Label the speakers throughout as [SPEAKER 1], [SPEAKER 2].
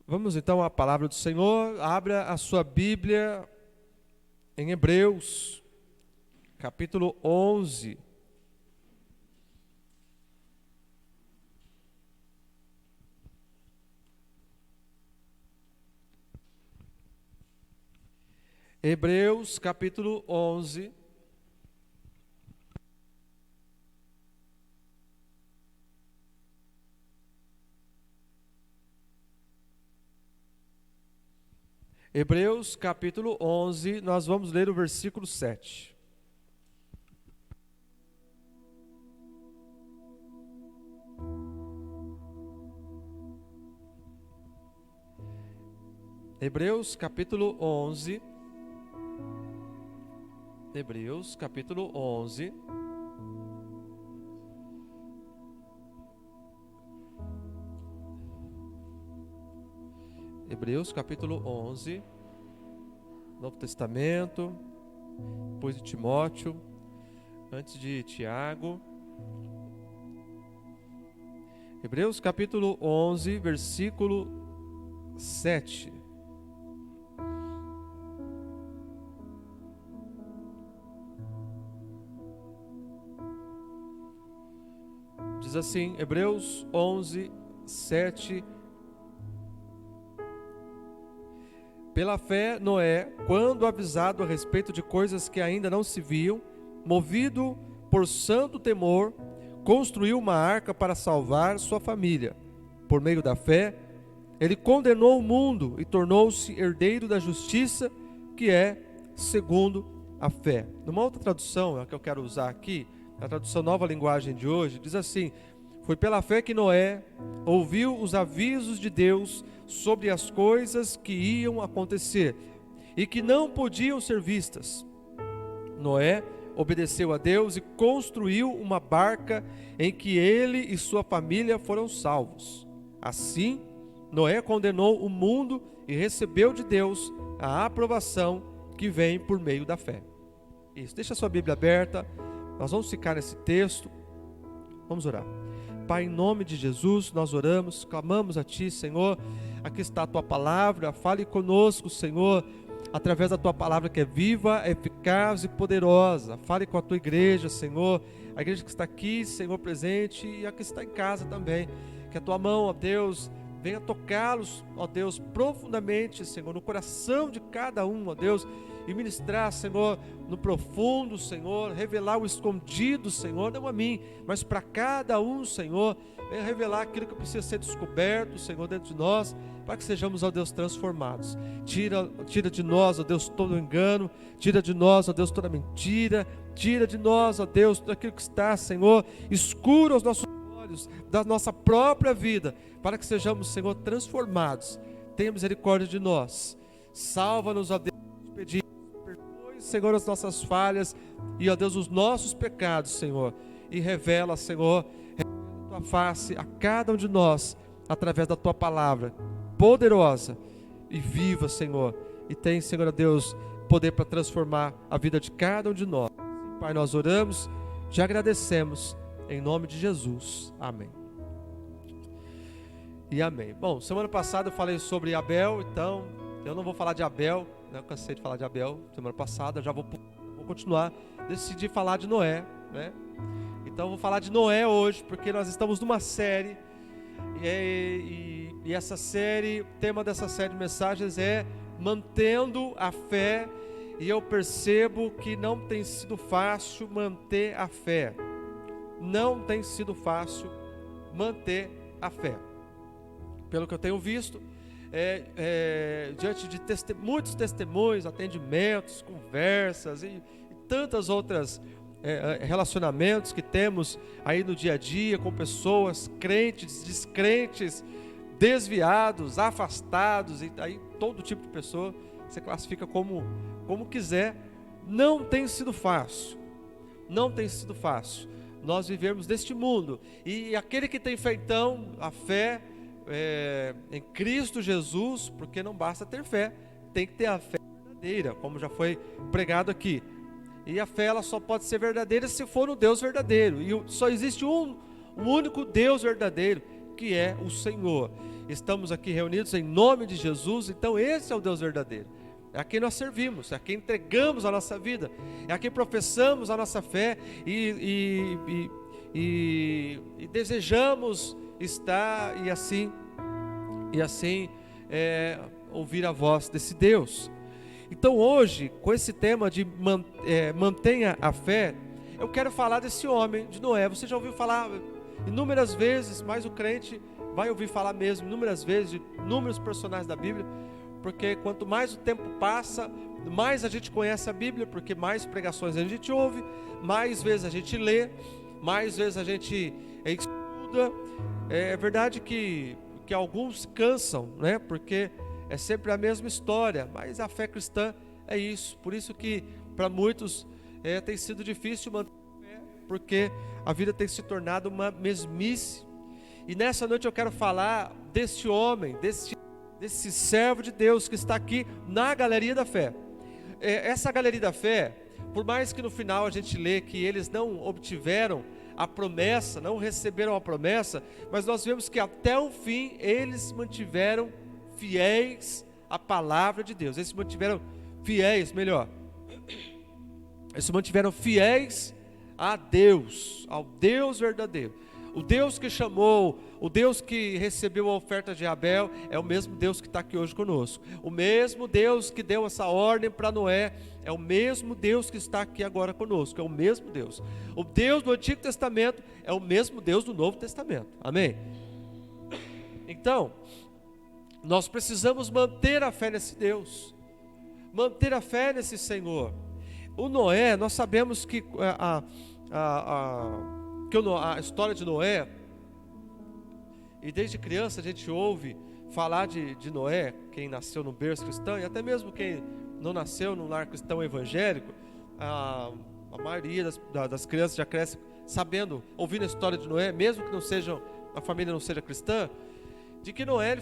[SPEAKER 1] Vamos então à palavra do Senhor. Abra a sua Bíblia em Hebreus, capítulo 11. Hebreus, capítulo 11. Hebreus, capítulo 11, nós vamos ler o versículo 7. Hebreus, capítulo 11. Hebreus, capítulo 11. Hebreus, capítulo 11. Novo Testamento, depois de Timóteo, antes de Tiago. Hebreus, capítulo 11, versículo 7. Diz assim, Hebreus 11, 7. Pela fé, Noé, quando avisado a respeito de coisas que ainda não se viam, movido por santo temor, construiu uma arca para salvar sua família. Por meio da fé, ele condenou o mundo e tornou-se herdeiro da justiça, que é segundo a fé. Numa outra tradução, a que eu quero usar aqui, a tradução Nova Linguagem de hoje, diz assim: foi pela fé que Noé ouviu os avisos de Deus sobre as coisas que iam acontecer e que não podiam ser vistas. Noé obedeceu a Deus e construiu uma barca em que ele e sua família foram salvos. Assim, Noé condenou o mundo e recebeu de Deus a aprovação que vem por meio da fé. Isso, deixa a sua Bíblia aberta, nós vamos ficar nesse texto, vamos orar. Pai, em nome de Jesus, nós oramos, clamamos a Ti, Senhor. Aqui está a Tua palavra, fale conosco, Senhor, através da Tua palavra que é viva, eficaz e poderosa. Fale com a Tua igreja, Senhor, a igreja que está aqui, Senhor, presente, e a que está em casa também. Que a Tua mão, ó Deus, venha tocá-los, ó Deus, profundamente, Senhor, no coração de cada um, ó Deus, e ministrar, Senhor, no profundo, Senhor, revelar o escondido, Senhor, não a mim, mas para cada um, Senhor, venha revelar aquilo que precisa ser descoberto, Senhor, dentro de nós, para que sejamos, ó Deus, transformados. Tira de nós, ó Deus, todo engano, tira de nós, ó Deus, toda mentira, tira de nós, ó Deus, tudo aquilo que está, Senhor, escuro aos nossos olhos, da nossa própria vida, para que sejamos, Senhor, transformados. Tenha misericórdia de nós, salva-nos, ó Deus, pedimos. Senhor, as nossas falhas e, ó Deus, os nossos pecados, Senhor, e revela, Senhor, a Tua face a cada um de nós, através da Tua palavra, poderosa e viva, Senhor, e tem, Senhor, ó Deus, poder para transformar a vida de cada um de nós. Pai, nós oramos, te agradecemos, em nome de Jesus, amém. E amém. Bom, semana passada eu falei sobre Abel, então, eu não vou falar de Abel, eu cansei de falar de Abel semana passada, já vou continuar. Decidi falar de Noé, né? Então vou falar de Noé hoje, porque nós estamos numa série, e essa série, o tema dessa série de mensagens é mantendo a fé, e eu percebo que não tem sido fácil manter a fé. Não tem sido fácil manter a fé. Pelo que eu tenho visto, diante de muitos testemunhos, atendimentos, conversas e tantas outras relacionamentos que temos aí no dia a dia com pessoas crentes, descrentes, desviados, afastados, e aí todo tipo de pessoa você classifica como quiser. Não tem sido fácil, não tem sido fácil nós vivemos neste mundo, e aquele que tem feitão a fé em Cristo Jesus, porque não basta ter fé, tem que ter a fé verdadeira, como já foi pregado aqui. E a fé, ela só pode ser verdadeira se for no Deus verdadeiro, e só existe um único Deus verdadeiro, que é o Senhor. estamos aqui reunidos em nome de Jesus. Então esse é o Deus verdadeiro, é a quem nós servimos, é a quem entregamos a nossa vida, é a quem professamos a nossa fé e desejamos estar e assim ouvir a voz desse Deus. Então hoje, com esse tema de mantenha a fé, eu quero falar desse homem, de Noé. Você já ouviu falar inúmeras vezes, mas o crente vai ouvir falar mesmo inúmeras vezes de inúmeros personagens da Bíblia, porque quanto mais o tempo passa, mais a gente conhece a Bíblia, porque mais pregações a gente ouve, mais vezes a gente lê, mais vezes a gente estuda. É verdade que alguns cansam, né? Porque é sempre a mesma história, mas a fé cristã é isso. Por isso que para muitos tem sido difícil manter a fé, porque a vida tem se tornado uma mesmice. E nessa noite eu quero falar desse homem, desse servo de Deus que está aqui na galeria da fé. Essa galeria da fé, por mais que no final a gente lê que eles não obtiveram a promessa, não receberam a promessa, mas nós vemos que até o fim eles mantiveram fiéis à palavra de Deus. Eles se mantiveram fiéis, eles se mantiveram fiéis a Deus, ao Deus verdadeiro. O Deus que chamou, o Deus que recebeu a oferta de Abel, é o mesmo Deus que está aqui hoje conosco. O mesmo Deus que deu essa ordem para Noé, é o mesmo Deus que está aqui agora conosco, é o mesmo Deus. O Deus do Antigo Testamento é o mesmo Deus do Novo Testamento, amém? Então, nós precisamos manter a fé nesse Deus, manter a fé nesse Senhor. O Noé, nós sabemos que a história de Noé, e desde criança a gente ouve falar de Noé, quem nasceu no berço cristão, e até mesmo quem não nasceu num lar cristão evangélico, a maioria das crianças já cresce sabendo, ouvindo a história de Noé, mesmo que a família não seja cristã, de que Noé ele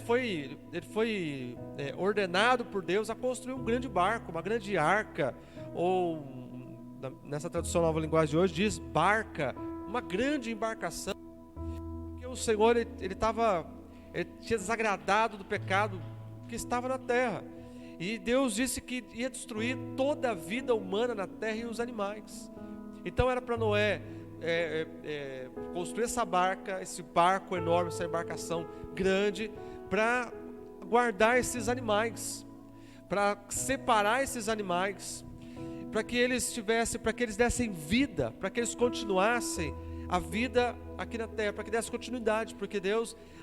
[SPEAKER 1] foi ordenado por Deus a construir um grande barco, uma grande arca, ou nessa tradução nova linguagem de hoje diz barca, uma grande embarcação, porque o Senhor ele tinha desagradado do pecado que estava na terra, e Deus disse que ia destruir toda a vida humana na terra e os animais. Então era para Noé construir essa barca, esse barco enorme, essa embarcação grande, para guardar esses animais, para separar esses animais, para que eles dessem vida, para que eles continuassem a vida aqui na terra, para que desse continuidade, porque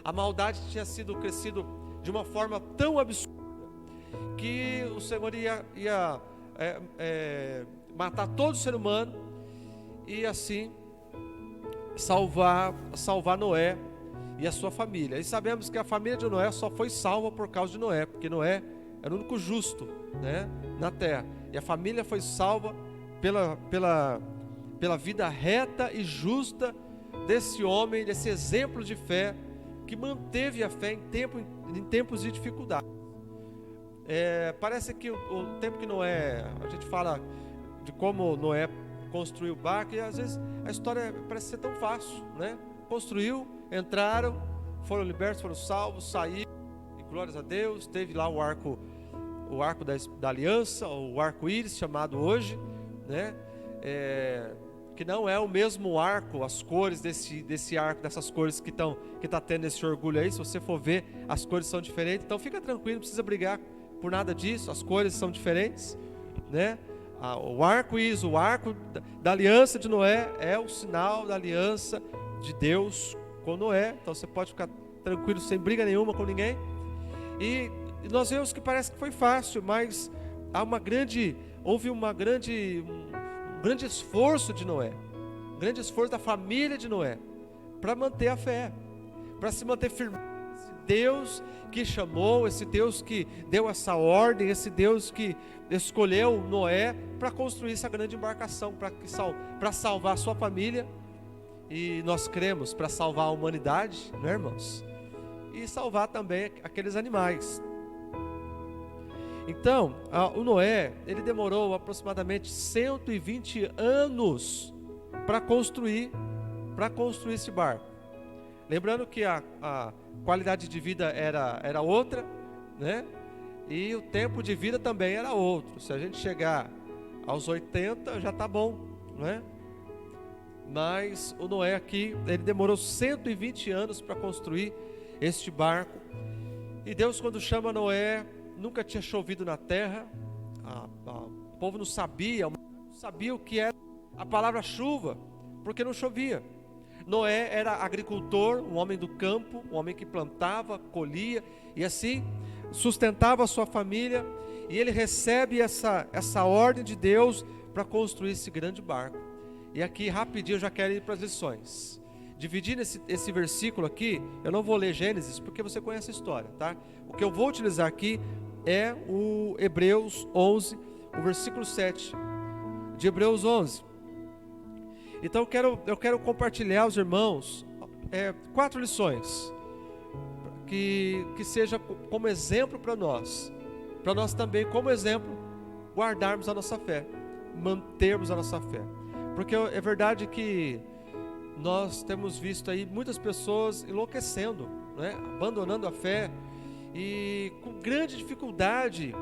[SPEAKER 1] a maldade tinha sido crescido de uma forma tão absurda, que o Senhor ia matar todo ser humano, e assim salvar Noé e a sua família. E sabemos que a família de Noé só foi salva por causa de Noé, porque Noé era o único justo, né, na terra, e a família foi salva pela vida reta e justa desse homem, desse exemplo de fé, que manteve a fé em tempos de dificuldade. Parece que o tempo que Noé, a gente fala de como Noé construiu o barco, e às vezes a história parece ser tão fácil, né? Construiu, entraram, foram libertos, foram salvos, saíram, e glórias a Deus. Teve lá o arco da aliança, o arco-íris chamado hoje, né? Que não é o mesmo arco, as cores desse arco, dessas cores que está tendo esse orgulho aí. Se você for ver, as cores são diferentes, então fica tranquilo, não precisa brigar por nada disso, as cores são diferentes, né? O arco-íris, o arco da aliança de Noé, é o sinal da aliança de Deus com Noé. Então você pode ficar tranquilo, sem briga nenhuma com ninguém. E nós vemos que parece que foi fácil, mas houve um grande esforço de Noé, um grande esforço da família de Noé, para manter a fé, para se manter firme. Esse Deus que chamou, esse Deus que deu essa ordem, esse Deus que escolheu Noé para construir essa grande embarcação, para salvar a sua família, e nós cremos para salvar a humanidade, né, irmãos? E salvar também aqueles animais. Então, o Noé, ele demorou aproximadamente 120 anos para construir esse barco. Lembrando que a qualidade de vida era outra, né? E o tempo de vida também era outro. Se a gente chegar aos 80 já está bom, né? Mas o Noé aqui, ele demorou 120 anos para construir este barco. E Deus, quando chama Noé, nunca tinha chovido na terra. O povo não sabia o que era a palavra chuva, porque não chovia. Noé era agricultor, um homem do campo, um homem que plantava, colhia e assim sustentava a sua família. E ele recebe essa ordem de Deus para construir esse grande barco. E aqui rapidinho eu já quero ir para as lições. Dividindo esse versículo aqui, eu não vou ler Gênesis porque você conhece a história, tá? O que eu vou utilizar aqui é o Hebreus 11, o versículo 7 de Hebreus 11. Então eu quero compartilhar aos irmãos 4 lições que seja como exemplo para nós também, como exemplo, guardarmos a nossa fé, mantermos a nossa fé. Porque é verdade que nós temos visto aí muitas pessoas enlouquecendo, né? Abandonando a fé e com grande dificuldade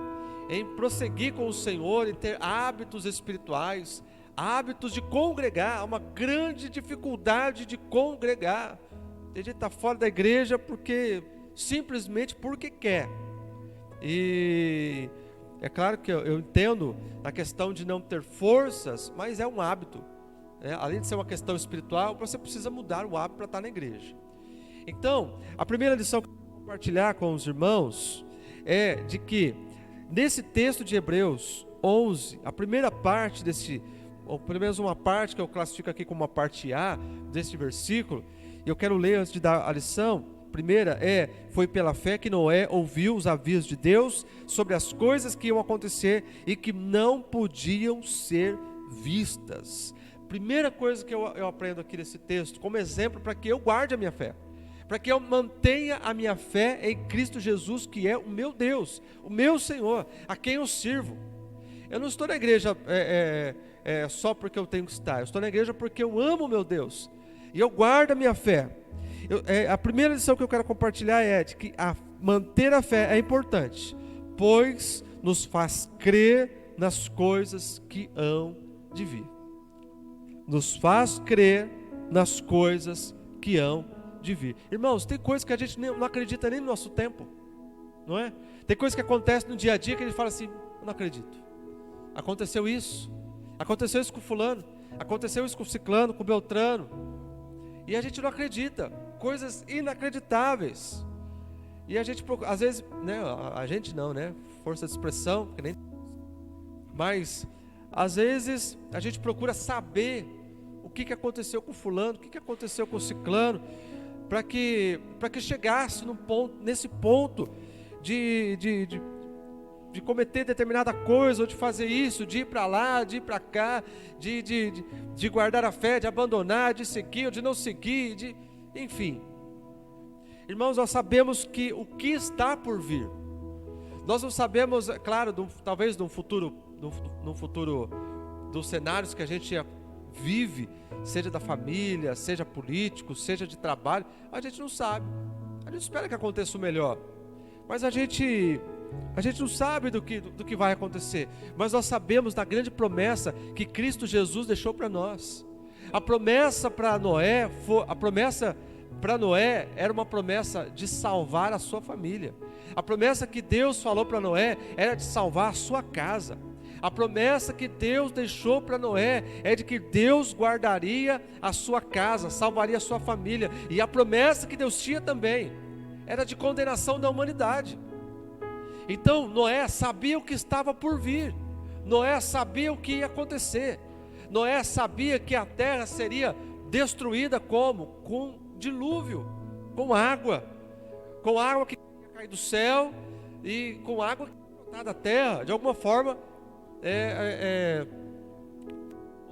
[SPEAKER 1] em prosseguir com o Senhor, em ter hábitos espirituais, hábitos de congregar. Há uma grande dificuldade de congregar. Tem gente que está fora da igreja simplesmente porque quer. E é claro que eu entendo a questão de não ter forças, mas é um hábito, né? Além de ser uma questão espiritual, você precisa mudar o hábito para estar na igreja. Então, a primeira lição que eu vou compartilhar com os irmãos é de que nesse texto de Hebreus 11, a primeira parte ou pelo menos uma parte que eu classifico aqui como uma parte A desse versículo, e eu quero ler antes de dar a lição. Primeira foi pela fé que Noé ouviu os avisos de Deus sobre as coisas que iam acontecer e que não podiam ser vistas. Primeira coisa que eu aprendo aqui nesse texto, como exemplo para que eu guarde a minha fé, para que eu mantenha a minha fé em Cristo Jesus, que é o meu Deus, o meu Senhor, a quem eu sirvo. Eu não estou na igreja só porque eu tenho que estar, eu estou na igreja porque eu amo o meu Deus, e eu guardo a minha fé. A primeira lição que eu quero compartilhar é de que manter a fé é importante, pois nos faz crer nas coisas que hão de vir. Nos faz crer nas coisas que hão de vir. Irmãos, tem coisas que a gente não acredita nem no nosso tempo, não é? Tem coisas que acontecem no dia a dia que a gente fala assim: eu não acredito. Aconteceu isso com fulano, aconteceu isso com ciclano, com beltrano, e a gente não acredita. Coisas inacreditáveis. E a gente, às vezes, né, a gente não, né? Força de expressão, mas às vezes a gente procura saber o que aconteceu com fulano, o que aconteceu com ciclano, para que chegasse nesse ponto de cometer determinada coisa, ou de fazer isso, de ir para lá, de ir para cá, de guardar a fé, de abandonar, de seguir ou de não seguir, enfim. Irmãos, nós sabemos que o que está por vir. Nós não sabemos, é claro, talvez no futuro, dos cenários que a gente vive, seja da família, seja político, seja de trabalho, a gente não sabe. A gente espera que aconteça o melhor, mas a gente não sabe do que vai acontecer. Mas nós sabemos da grande promessa que Cristo Jesus deixou para nós. A promessa para Noé era uma promessa de salvar a sua família. A promessa que Deus falou para Noé era de salvar a sua casa. A promessa que Deus deixou para Noé é de que Deus guardaria a sua casa, salvaria a sua família. E a promessa que Deus tinha também era de condenação da humanidade. Então Noé sabia o que estava por vir. Noé sabia o que ia acontecer. Noé sabia que a terra seria destruída como? Com dilúvio, com água que ia cair do céu e com água que ia brotar da terra. De alguma forma,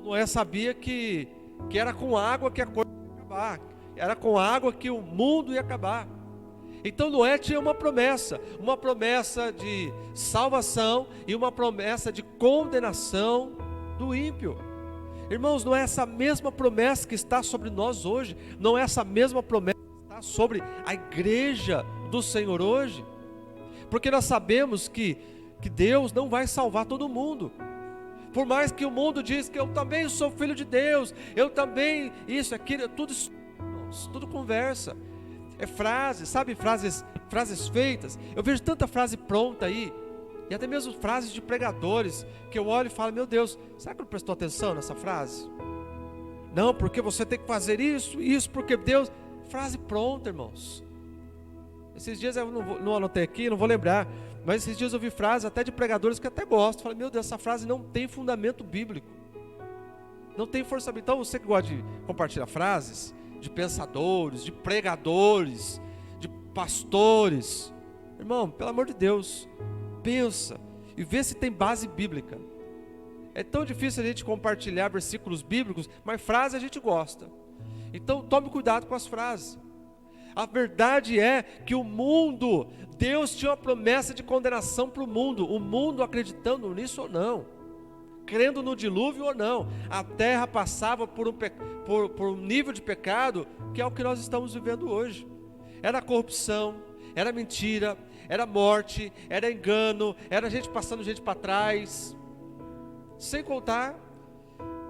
[SPEAKER 1] Noé sabia que era com água que a coisa ia acabar, era com água que o mundo ia acabar. Então Noé tinha uma promessa de salvação e uma promessa de condenação do ímpio. Irmãos, não é essa mesma promessa que está sobre nós hoje, não é essa mesma promessa que falar sobre a igreja do Senhor hoje, porque nós sabemos que Deus não vai salvar todo mundo. Por mais que o mundo diz que eu também sou filho de Deus, eu também, isso, aquilo, tudo conversa. É frase, sabe, frases feitas. Eu vejo tanta frase pronta aí, e até mesmo frases de pregadores, que eu olho e falo, meu Deus, será que não prestou atenção nessa frase? Não, porque você tem que fazer isso, porque Deus... Frase pronta, irmãos. Esses dias eu não anotei aqui, não vou lembrar, mas esses dias eu vi frases até de pregadores que até gosto. Falei, meu Deus, essa frase não tem fundamento bíblico, não tem força bíblica. Então você que gosta de compartilhar frases de pensadores, de pregadores, de pastores, irmão, pelo amor de Deus, pensa e vê se tem base bíblica. É tão difícil a gente compartilhar versículos bíblicos, mas frase a gente gosta. Então tome cuidado com as frases. A verdade é que o mundo, Deus tinha uma promessa de condenação para o mundo acreditando nisso ou não, crendo no dilúvio ou não, a terra passava por um nível de pecado que é o que nós estamos vivendo hoje. Era corrupção, era mentira, era morte, era engano, era gente passando gente para trás, sem contar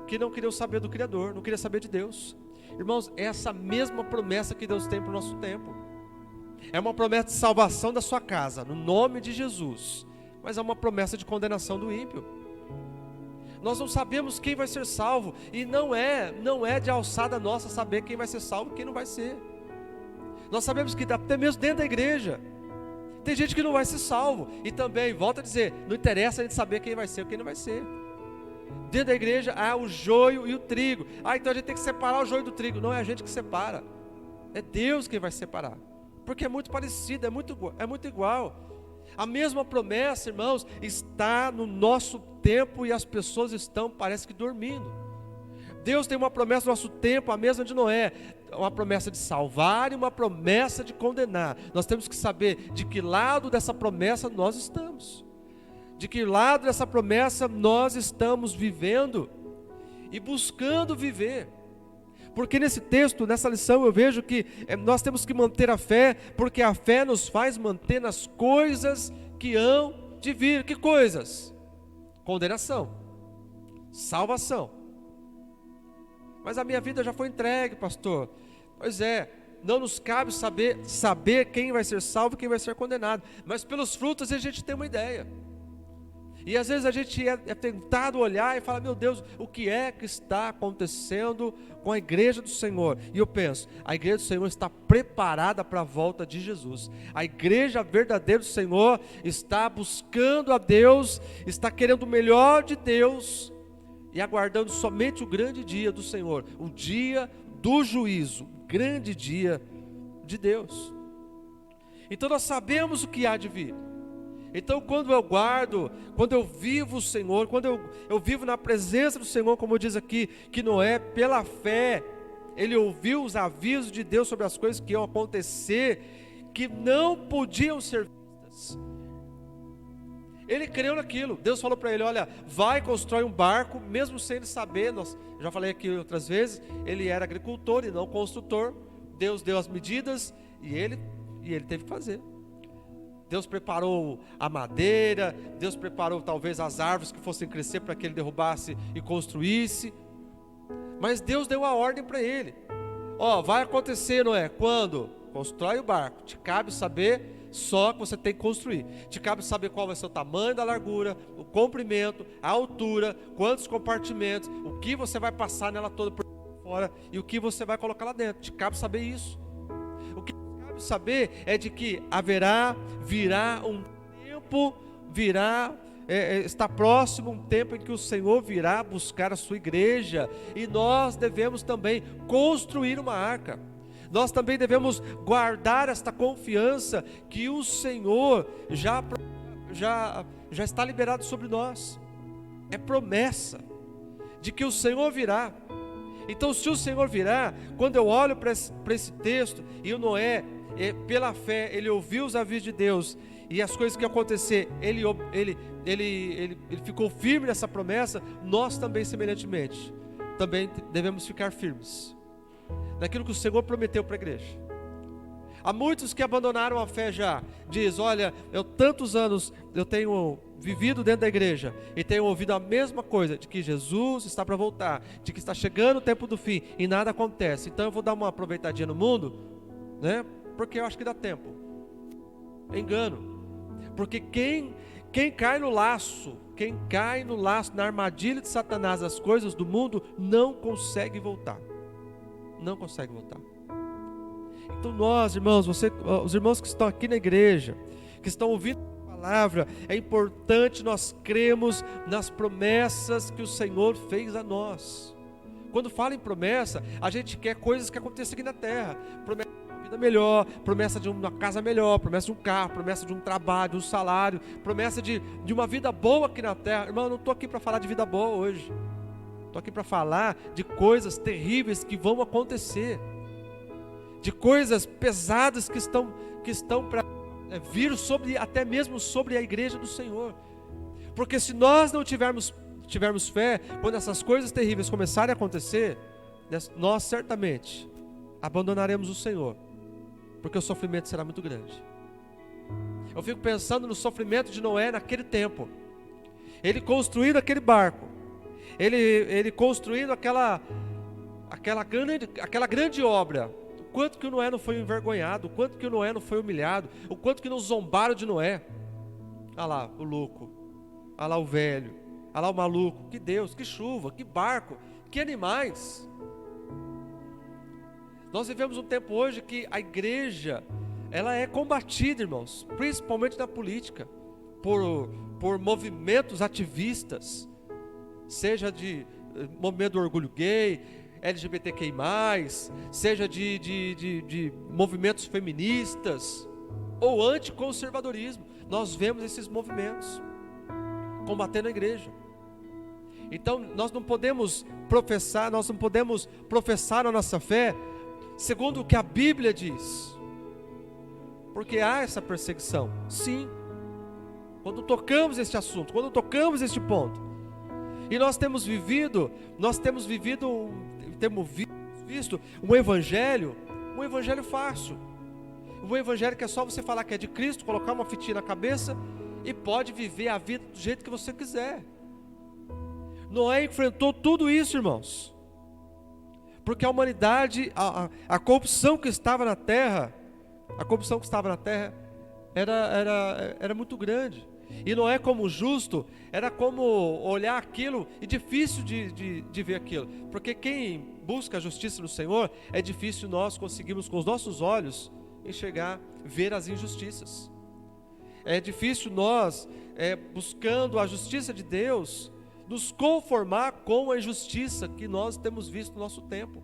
[SPEAKER 1] que não queriam saber do Criador, não queriam saber de Deus. Irmãos, é essa mesma promessa que Deus tem para o nosso tempo. É uma promessa de salvação da sua casa, no nome de Jesus, mas é uma promessa de condenação do ímpio. Nós não sabemos quem vai ser salvo, e não é de alçada nossa saber quem vai ser salvo e quem não vai ser. Nós sabemos que até mesmo dentro da igreja tem gente que não vai ser salvo, e também, volto a dizer, não interessa a gente saber quem vai ser ou quem não vai ser. Dentro da igreja há o joio e o trigo. Então a gente tem que separar o joio do trigo. Não é a gente que separa, é Deus quem vai separar, porque é muito parecido, é muito igual. A mesma promessa, irmãos, está no nosso tempo, e as pessoas estão, parece que dormindo. Deus tem uma promessa no nosso tempo, a mesma de Noé, uma promessa de salvar e uma promessa de condenar. Nós temos que saber de que lado dessa promessa nós estamos, de que lado dessa promessa nós estamos vivendo e buscando viver. Porque nesse texto, nessa lição, eu vejo que nós temos que manter a fé, porque a fé nos faz manter nas coisas que hão de vir. Que coisas? Condenação, salvação. Mas a minha vida já foi entregue, pastor. Pois é, não nos cabe saber quem vai ser salvo e quem vai ser condenado, mas pelos frutos a gente tem uma ideia. E às vezes a gente é tentado olhar e falar, meu Deus, o que é que está acontecendo com a igreja do Senhor? E eu penso, a igreja do Senhor está preparada para a volta de Jesus. A igreja verdadeira do Senhor está buscando a Deus, está querendo o melhor de Deus e aguardando somente o grande dia do Senhor, o dia do juízo, o grande dia de Deus. Então nós sabemos o que há de vir. Então quando eu guardo, quando eu vivo o Senhor, quando eu vivo na presença do Senhor, como diz aqui, que Noé, pela fé, ele ouviu os avisos de Deus sobre as coisas que iam acontecer, que não podiam ser vistas. Ele creu naquilo. Deus falou para ele, olha, vai, constrói um barco, mesmo sem ele saber. Já falei aqui outras vezes, ele era agricultor e não construtor. Deus deu as medidas e ele teve que fazer. Deus preparou a madeira, Deus preparou talvez as árvores que fossem crescer para que ele derrubasse e construísse. Mas Deus deu a ordem para ele. Vai acontecer, Noé, quando? Constrói o barco. Te cabe saber só que você tem que construir. Te cabe saber qual vai ser o tamanho da largura, o comprimento, a altura, quantos compartimentos, o que você vai passar nela toda por fora e o que você vai colocar lá dentro. Te cabe saber isso. O que cabe saber é de que virá um tempo, está próximo um tempo em que o Senhor virá buscar a sua igreja, e nós devemos também construir uma arca. Nós também devemos guardar esta confiança que o Senhor já está liberado sobre nós. É promessa de que o Senhor virá. Então, se o Senhor virá, quando eu olho para esse texto, e o Noé, pela fé, ele ouviu os avisos de Deus, e as coisas que iam acontecer, ele ficou firme nessa promessa. Nós também, semelhantemente, também devemos ficar firmes naquilo que o Senhor prometeu para a igreja. Há muitos que abandonaram a fé já. Diz, olha, eu tantos anos eu tenho vivido dentro da igreja e tenho ouvido a mesma coisa, de que Jesus está para voltar, de que está chegando o tempo do fim e nada acontece. Então eu vou dar uma aproveitadinha no mundo, né? Porque eu acho que dá tempo. Engano. Porque quem cai no laço, na armadilha de Satanás, as coisas do mundo, não consegue voltar. Não consegue voltar. Então nós, irmãos, os irmãos que estão aqui na igreja, que estão ouvindo a palavra, é importante nós cremos nas promessas que o Senhor fez a nós. Quando fala em promessa, a gente quer coisas que aconteçam aqui na terra. Promessa de uma vida melhor, promessa de uma casa melhor, promessa de um carro, promessa de um trabalho, de um salário, promessa de uma vida boa aqui na terra. Irmão, eu não estou aqui para falar de vida boa hoje. Estou aqui para falar de coisas terríveis que vão acontecer. De coisas pesadas que estão para vir até mesmo sobre a igreja do Senhor. Porque se nós não tivermos fé, quando essas coisas terríveis começarem a acontecer, nós certamente abandonaremos o Senhor, porque o sofrimento será muito grande. Eu fico pensando no sofrimento de Noé naquele tempo. Ele construindo aquele barco, ele construindo aquela grande obra. O quanto que o Noé não foi envergonhado, o quanto que o Noé não foi humilhado, o quanto que não zombaram de Noé. Olha lá o louco, olha lá o velho, olha lá o maluco. Que Deus, que chuva, que barco, que animais. Nós vivemos um tempo hoje que a igreja, ela é combatida, irmãos, principalmente na política, por movimentos ativistas, seja de movimento do orgulho gay, LGBTQI+, seja de movimentos feministas ou anticonservadorismo. Nós vemos esses movimentos combatendo a igreja. Então nós não podemos professar a nossa fé segundo o que a Bíblia diz, porque há essa perseguição, sim, quando tocamos este assunto, quando tocamos este ponto. E nós temos visto um evangelho fácil, um evangelho que é só você falar que é de Cristo, colocar uma fitinha na cabeça e pode viver a vida do jeito que você quiser. Noé enfrentou tudo isso, irmãos, porque a humanidade, a corrupção que estava na terra, era muito grande. E Noé, como justo, era como olhar aquilo e difícil de ver aquilo, porque quem busca a justiça no Senhor, é difícil nós conseguirmos com os nossos olhos enxergar, ver as injustiças. É difícil nós, buscando a justiça de Deus, nos conformar com a injustiça que nós temos visto no nosso tempo.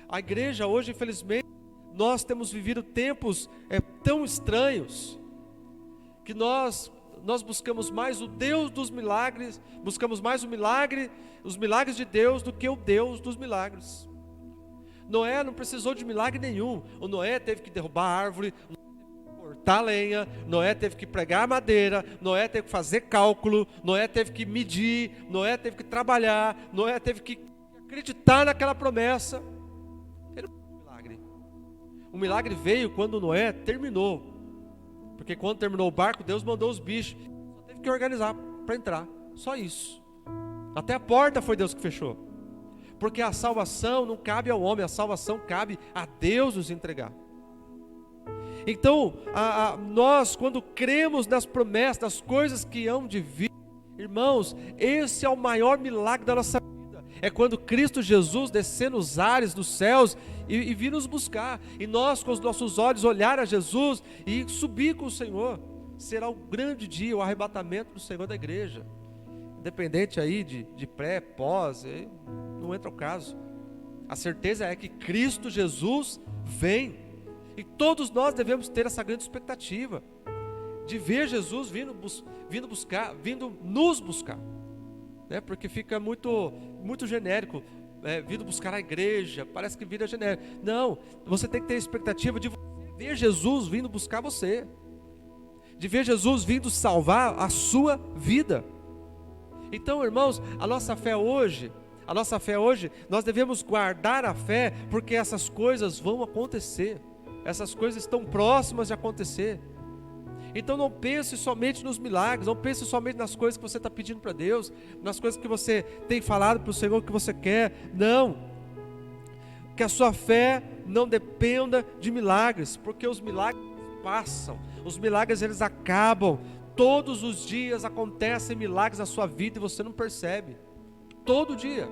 [SPEAKER 1] A igreja hoje, infelizmente, nós temos vivido tempos tão estranhos, que nós buscamos mais o Deus dos milagres, buscamos mais os milagres de Deus do que o Deus dos milagres. Noé não precisou de milagre nenhum. O Noé teve que derrubar a árvore, cortar lenha, Noé teve que pregar madeira, Noé teve que fazer cálculo, Noé teve que medir, Noé teve que trabalhar, Noé teve que acreditar naquela promessa. Ele não fez um milagre. O milagre veio quando Noé terminou. Porque quando terminou o barco, Deus mandou os bichos. Só teve que organizar para entrar. Só isso. Até a porta foi Deus que fechou. Porque a salvação não cabe ao homem, a salvação cabe a Deus nos entregar. Então, nós, quando cremos nas promessas, nas coisas que hão de vir, irmãos, esse é o maior milagre da nossa vida. É quando Cristo Jesus descer nos ares dos céus e vir nos buscar. E nós, com os nossos olhos, olhar a Jesus e subir com o Senhor. Será o grande dia, o arrebatamento do Senhor da igreja. Independente aí de pré, pós, não entra o caso. A certeza é que Cristo Jesus vem. E todos nós devemos ter essa grande expectativa de ver Jesus vindo nos buscar. Porque fica muito genérico, vindo buscar a igreja, parece que vira genérico. Não, você tem que ter a expectativa de ver Jesus vindo buscar você, de ver Jesus vindo salvar a sua vida. Então, irmãos, a nossa fé hoje, A nossa fé hoje, nós devemos guardar a fé, porque essas coisas vão acontecer. Essas coisas estão próximas de acontecer. Então não pense somente nos milagres, não pense somente nas coisas que você está pedindo para Deus, nas coisas que você tem falado para o Senhor que você quer. Não. Que a sua fé não dependa de milagres, porque os milagres passam, os milagres eles acabam. Todos os dias acontecem milagres na sua vida e você não percebe. Todo dia.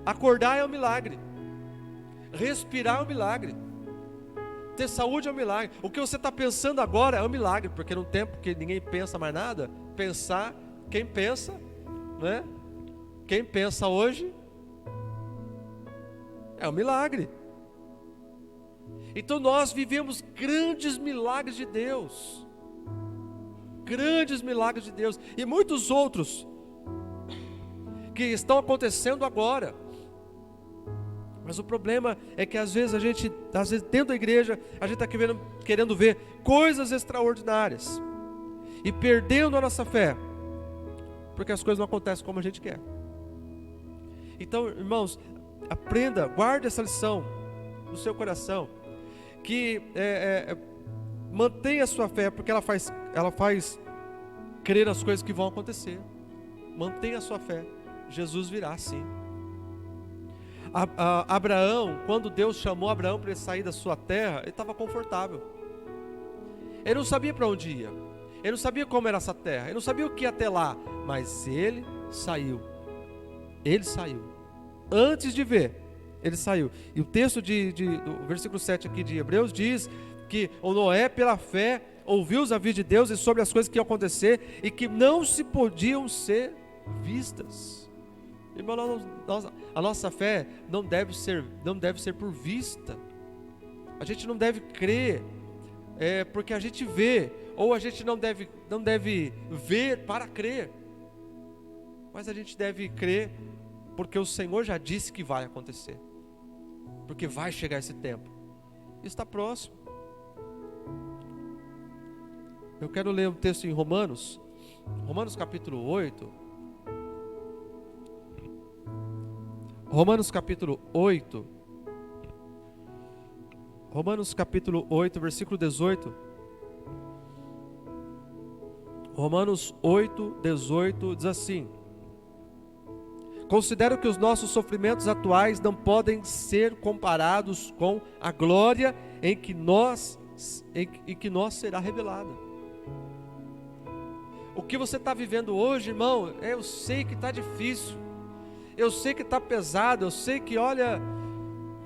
[SPEAKER 1] Acordar é um milagre. Respirar é um milagre. Ter saúde é um milagre. O que você está pensando agora é um milagre, porque num tempo que ninguém pensa mais nada, pensar, quem pensa, né? Quem pensa hoje é um milagre. Então nós vivemos grandes milagres de Deus. Grandes milagres de Deus. E muitos outros que estão acontecendo agora. Mas o problema é que às vezes dentro da igreja, a gente está querendo ver coisas extraordinárias e perdendo a nossa fé, porque as coisas não acontecem como a gente quer. Então, irmãos, aprenda, guarde essa lição no seu coração, que mantenha a sua fé, porque ela faz crer nas coisas que vão acontecer. Mantenha a sua fé, Jesus virá sim. Abraão, quando Deus chamou Abraão para ele sair da sua terra, ele estava confortável. Ele não sabia para onde ia, ele não sabia como era essa terra, ele não sabia o que ia até lá, mas ele saiu. Ele saiu. Antes de ver, ele saiu. E o texto do versículo 7 aqui de Hebreus diz que o Noé, pela fé, ouviu os avisos de Deus e sobre as coisas que iam acontecer e que não se podiam ser vistas. Irmão, a nossa fé não deve ser por vista. A gente não deve crer porque a gente vê, ou a gente não deve ver para crer, mas a gente deve crer porque o Senhor já disse que vai acontecer, porque vai chegar esse tempo, está próximo. Eu quero ler um texto em Romanos capítulo 8. Romanos capítulo 8, versículo 18. Romanos 8, 18 diz assim: considero que os nossos sofrimentos atuais não podem ser comparados com a glória em que nós será revelada. O que você está vivendo hoje, irmão, eu sei que está difícil, eu sei que está pesado, eu sei que, olha,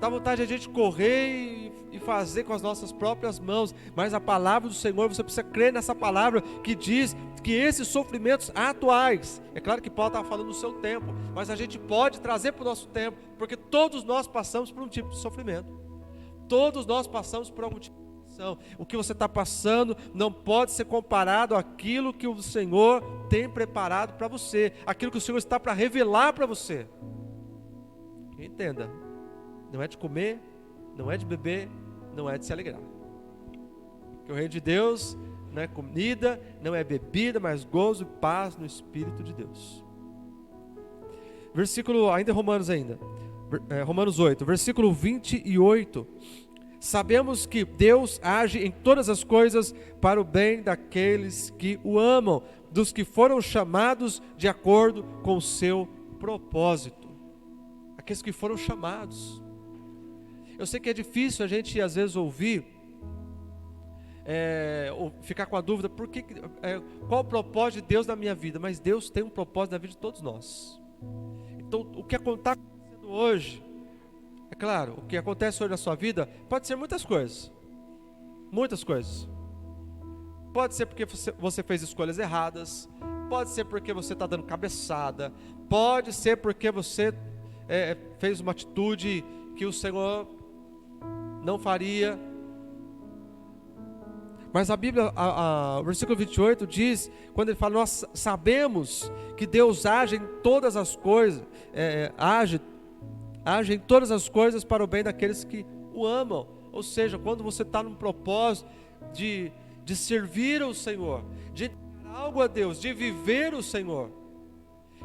[SPEAKER 1] dá vontade de a gente correr e fazer com as nossas próprias mãos, mas a palavra do Senhor, você precisa crer nessa palavra que diz que esses sofrimentos atuais, é claro que Paulo estava falando do seu tempo, mas a gente pode trazer para o nosso tempo, porque todos nós passamos por um tipo de sofrimento, todos nós passamos por algum tipo de aflição. O que você está passando não pode ser comparado àquilo que o Senhor tem preparado para você, aquilo que o Senhor está para revelar para você. Entenda, não é de comer, não é de beber, não é de se alegrar, porque o reino de Deus não é comida, não é bebida, mas gozo e paz no Espírito de Deus. Versículo, ainda Romanos Romanos 8, versículo 28. Sabemos que Deus age em todas as coisas para o bem daqueles que o amam, dos que foram chamados de acordo com o seu propósito. Aqueles que foram chamados. Eu sei que é difícil a gente às vezes ouvir, ou ficar com a dúvida, qual o propósito de Deus na minha vida? Mas Deus tem um propósito na vida de todos nós. Então o que está acontecendo hoje, é claro, o que acontece hoje na sua vida pode ser muitas coisas. Muitas coisas. Pode ser porque você fez escolhas erradas, pode ser porque você está dando cabeçada, pode ser porque você fez uma atitude que o Senhor não faria. Mas a Bíblia, o versículo 28 diz, quando ele fala, nós sabemos que Deus age em todas as coisas, age em todas as coisas para o bem daqueles que o amam. Ou seja, quando você está num propósito de servir ao Senhor, de dar algo a Deus, de viver o Senhor,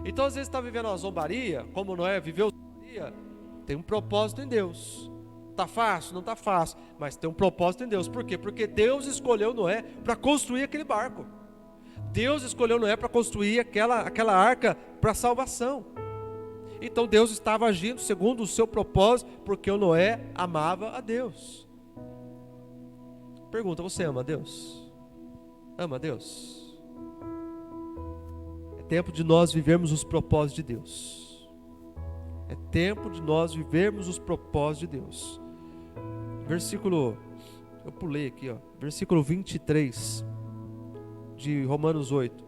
[SPEAKER 1] Então às vezes está vivendo uma zombaria, como Noé viveu zombaria, tem um propósito em Deus. Está fácil? Não está fácil, mas tem um propósito em Deus. Por quê? Porque Deus escolheu Noé para construir aquele barco. Deus escolheu Noé para construir aquela arca para salvação. Então Deus estava agindo segundo o seu propósito, porque o Noé amava a Deus. Pergunta: você ama a Deus? Ama a Deus? É tempo de nós vivermos os propósitos de Deus. É tempo de nós vivermos os propósitos de Deus. Versículo, eu pulei aqui, versículo 23 de Romanos 8.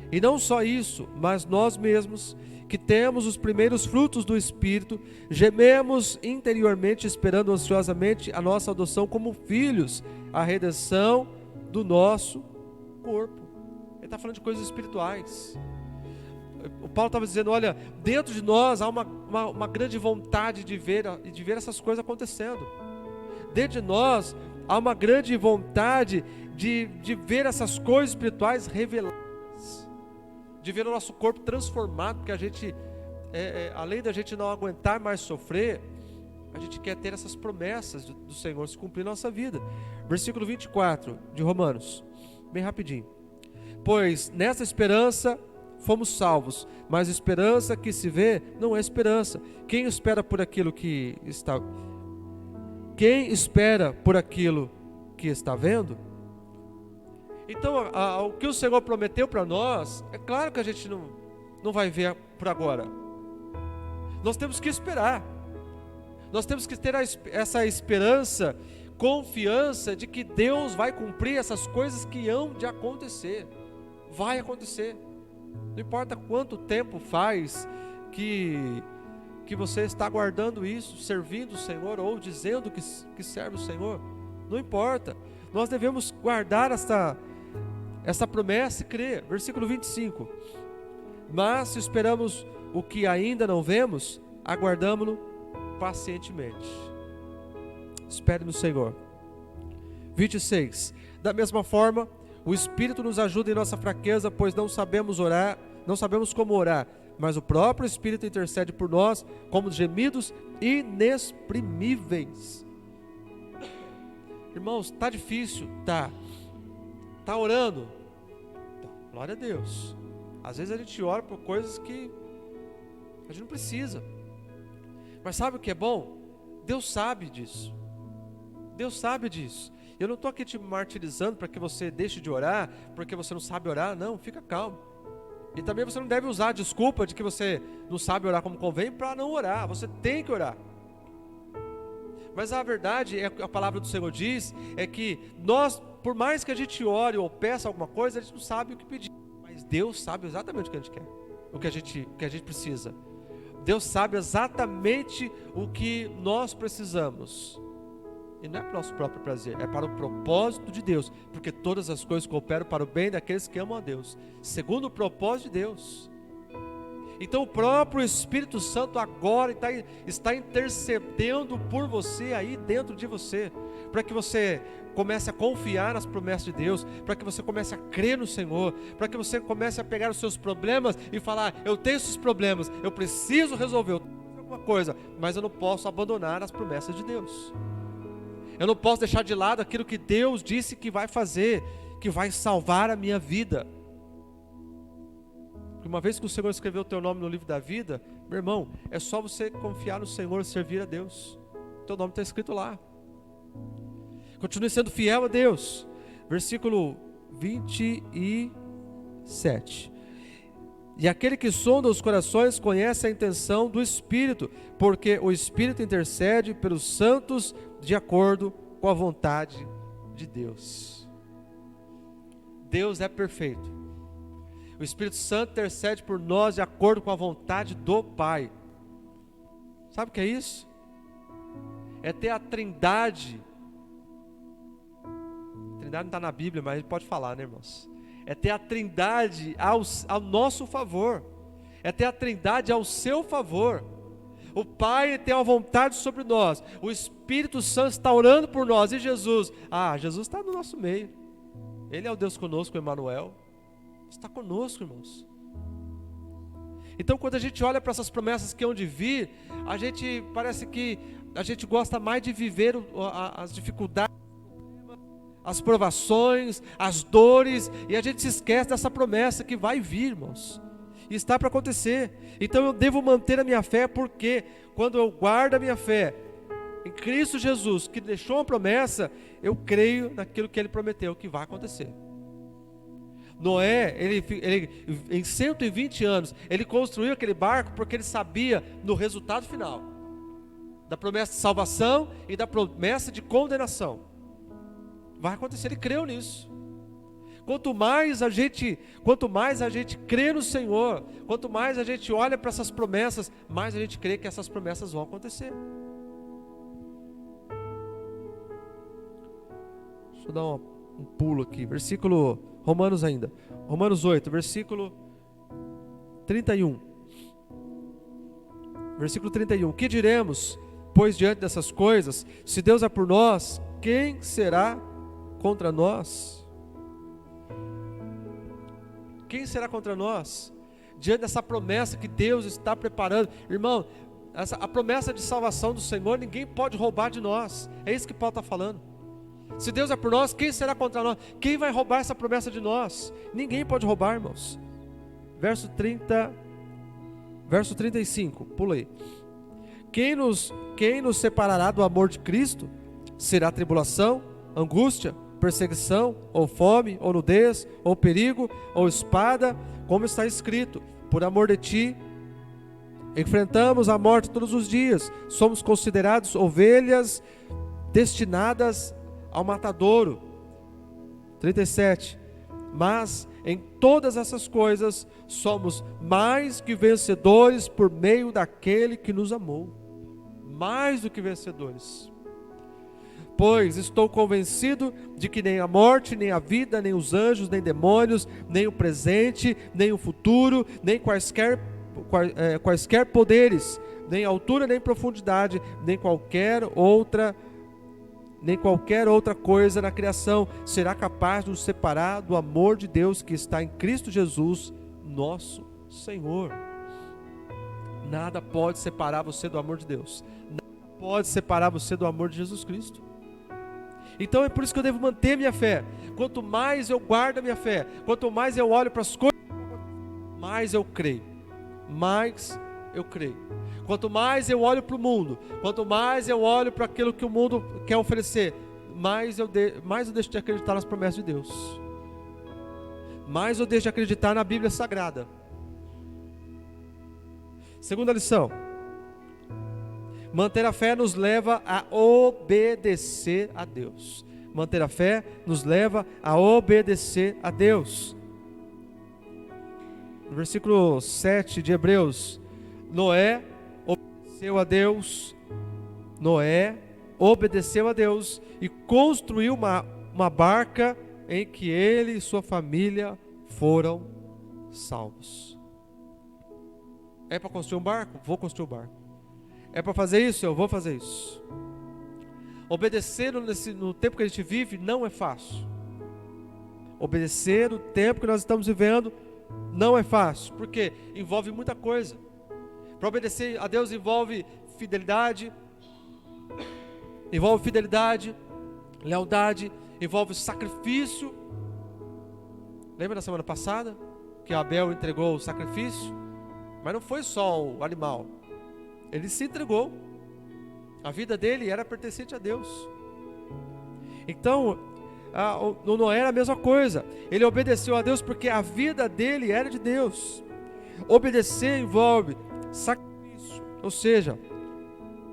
[SPEAKER 1] E não só isso, mas nós mesmos, que temos os primeiros frutos do Espírito, gememos interiormente, esperando ansiosamente a nossa adoção como filhos, a redenção do nosso corpo. Ele está falando de coisas espirituais. O Paulo estava dizendo: olha, dentro de nós há uma grande vontade de ver essas coisas acontecendo. Dentro de nós há uma grande vontade de ver essas coisas espirituais reveladas, de ver o nosso corpo transformado, porque a gente, além da gente não aguentar mais sofrer, a gente quer ter essas promessas do Senhor se cumprir na nossa vida. Versículo 24 de Romanos, bem rapidinho. Pois nessa esperança fomos salvos, mas esperança que se vê não é esperança. Quem espera por aquilo que está vendo? Então, o que o Senhor prometeu para nós, é claro que a gente não vai ver por agora. Nós temos que esperar. Nós temos que ter essa esperança, confiança de que Deus vai cumprir essas coisas que hão de acontecer. Vai acontecer. Não importa quanto tempo faz que você está aguardando isso, servindo o Senhor ou dizendo que serve o Senhor. Não importa. Nós devemos guardar essa promessa e crer. Versículo 25. Mas se esperamos o que ainda não vemos, aguardamo-lo pacientemente. Espere no Senhor. 26. Da mesma forma, o Espírito nos ajuda em nossa fraqueza, pois não sabemos como orar, mas o próprio Espírito intercede por nós como gemidos inexprimíveis. Irmãos, está difícil? Tá orando? Tá. Glória a Deus. Às vezes a gente ora por coisas que a gente não precisa. Mas sabe o que é bom? Deus sabe disso. Deus sabe disso. Eu não estou aqui te martirizando para que você deixe de orar, porque você não sabe orar. Não, fica calmo. E também você não deve usar a desculpa de que você não sabe orar como convém para não orar. Você tem que orar. Mas a verdade, a palavra do Senhor diz, é que nós, por mais que a gente ore ou peça alguma coisa, a gente não sabe o que pedir. Mas Deus sabe exatamente o que a gente quer, o que a gente precisa. Deus sabe exatamente o que nós precisamos. E não é para o nosso próprio prazer, é para o propósito de Deus. Porque todas as coisas cooperam para o bem daqueles que amam a Deus, segundo o propósito de Deus. Então o próprio Espírito Santo agora está intercedendo por você aí dentro de você, para que você comece a confiar nas promessas de Deus, para que você comece a crer no Senhor, para que você comece a pegar os seus problemas e falar: eu tenho esses problemas, eu preciso resolver, eu tenho que fazer alguma coisa, mas eu não posso abandonar as promessas de Deus. Eu não posso deixar de lado aquilo que Deus disse que vai fazer, que vai salvar a minha vida. Porque uma vez que o Senhor escreveu o teu nome no livro da vida, meu irmão, é só você confiar no Senhor e servir a Deus. O teu nome está escrito lá. Continue sendo fiel a Deus. Versículo 27. E aquele que sonda os corações conhece a intenção do Espírito, porque o Espírito intercede pelos santos de acordo com a vontade de Deus. Deus é perfeito. O Espírito Santo intercede por nós de acordo com a vontade do Pai. Sabe o que é isso? É ter a Trindade. A Trindade não está na Bíblia, mas a gente pode falar, né, irmãos? É ter a Trindade ao nosso favor. É ter a Trindade ao seu favor. O Pai tem uma vontade sobre nós. O Espírito Santo está orando por nós. E Jesus? Jesus está no nosso meio. Ele é o Deus conosco, Emmanuel. Está conosco, irmãos. Então, quando a gente olha para essas promessas que hão de vir, a gente parece que a gente gosta mais de viver as dificuldades, as provações, as dores, e a gente se esquece dessa promessa que vai vir, irmãos, e está para acontecer. Então eu devo manter a minha fé, porque quando eu guardo a minha fé em Cristo Jesus, que deixou uma promessa, eu creio naquilo que Ele prometeu que vai acontecer. Noé, ele em 120 anos, ele construiu aquele barco porque ele sabia no resultado final da promessa de salvação e da promessa de condenação. Vai acontecer, ele creu nisso. Quanto mais a gente crê no Senhor, quanto mais a gente olha para essas promessas, mais a gente crê que essas promessas vão acontecer. Deixa eu dar um pulo aqui, Romanos 8, versículo 31. Versículo 31. Que diremos, pois, diante dessas coisas? Se Deus é por nós, quem será contra nós? Quem será contra nós? Diante dessa promessa que Deus está preparando. Irmão, a promessa de salvação do Senhor, ninguém pode roubar de nós. É isso que Paulo está falando. Se Deus é por nós, quem será contra nós? Quem vai roubar essa promessa de nós? Ninguém pode roubar, irmãos. Verso 35, pulei. Quem nos separará do amor de Cristo? Será tribulação, angústia, perseguição, ou fome, ou nudez, ou perigo, ou espada, como está escrito: por amor de ti enfrentamos a morte todos os dias, somos considerados ovelhas destinadas ao matadouro. 37. Mas em todas essas coisas somos mais que vencedores por meio daquele que nos amou. Mais do que vencedores. Pois estou convencido de que nem a morte, nem a vida, nem os anjos, nem demônios, nem o presente, nem o futuro, nem quaisquer poderes, nem altura, nem profundidade, nem qualquer outra coisa na criação será capaz de nos separar do amor de Deus que está em Cristo Jesus, nosso Senhor. Nada pode separar você do amor de Deus. Nada pode separar você do amor de Jesus Cristo. Então é por isso que eu devo manter minha fé. Quanto mais eu guardo a minha fé, quanto mais eu olho para as coisas, mais eu creio. Mais eu creio. Quanto mais eu olho para o mundo, quanto mais eu olho para aquilo que o mundo quer oferecer, mais eu deixo de acreditar nas promessas de Deus. Mais eu deixo de acreditar na Bíblia Sagrada. Segunda lição. Manter a fé nos leva a obedecer a Deus. Manter a fé nos leva a obedecer a Deus. No versículo 7 de Hebreus, Noé obedeceu a Deus. Noé obedeceu a Deus e construiu uma barca em que ele e sua família foram salvos. É para construir um barco? Vou construir um barco. É para fazer isso? Eu vou fazer isso. Obedecer no tempo que a gente vive não é fácil. Obedecer no tempo que nós estamos vivendo não é fácil, porque envolve muita coisa. Para obedecer a Deus envolve fidelidade, lealdade, envolve sacrifício. Lembra da semana passada que Abel entregou o sacrifício? Mas não foi só o animal. Ele se entregou. A vida dele era pertencente a Deus. Então, o Noé era a mesma coisa. Ele obedeceu a Deus porque a vida dele era de Deus. Obedecer envolve sacrifício. Ou seja,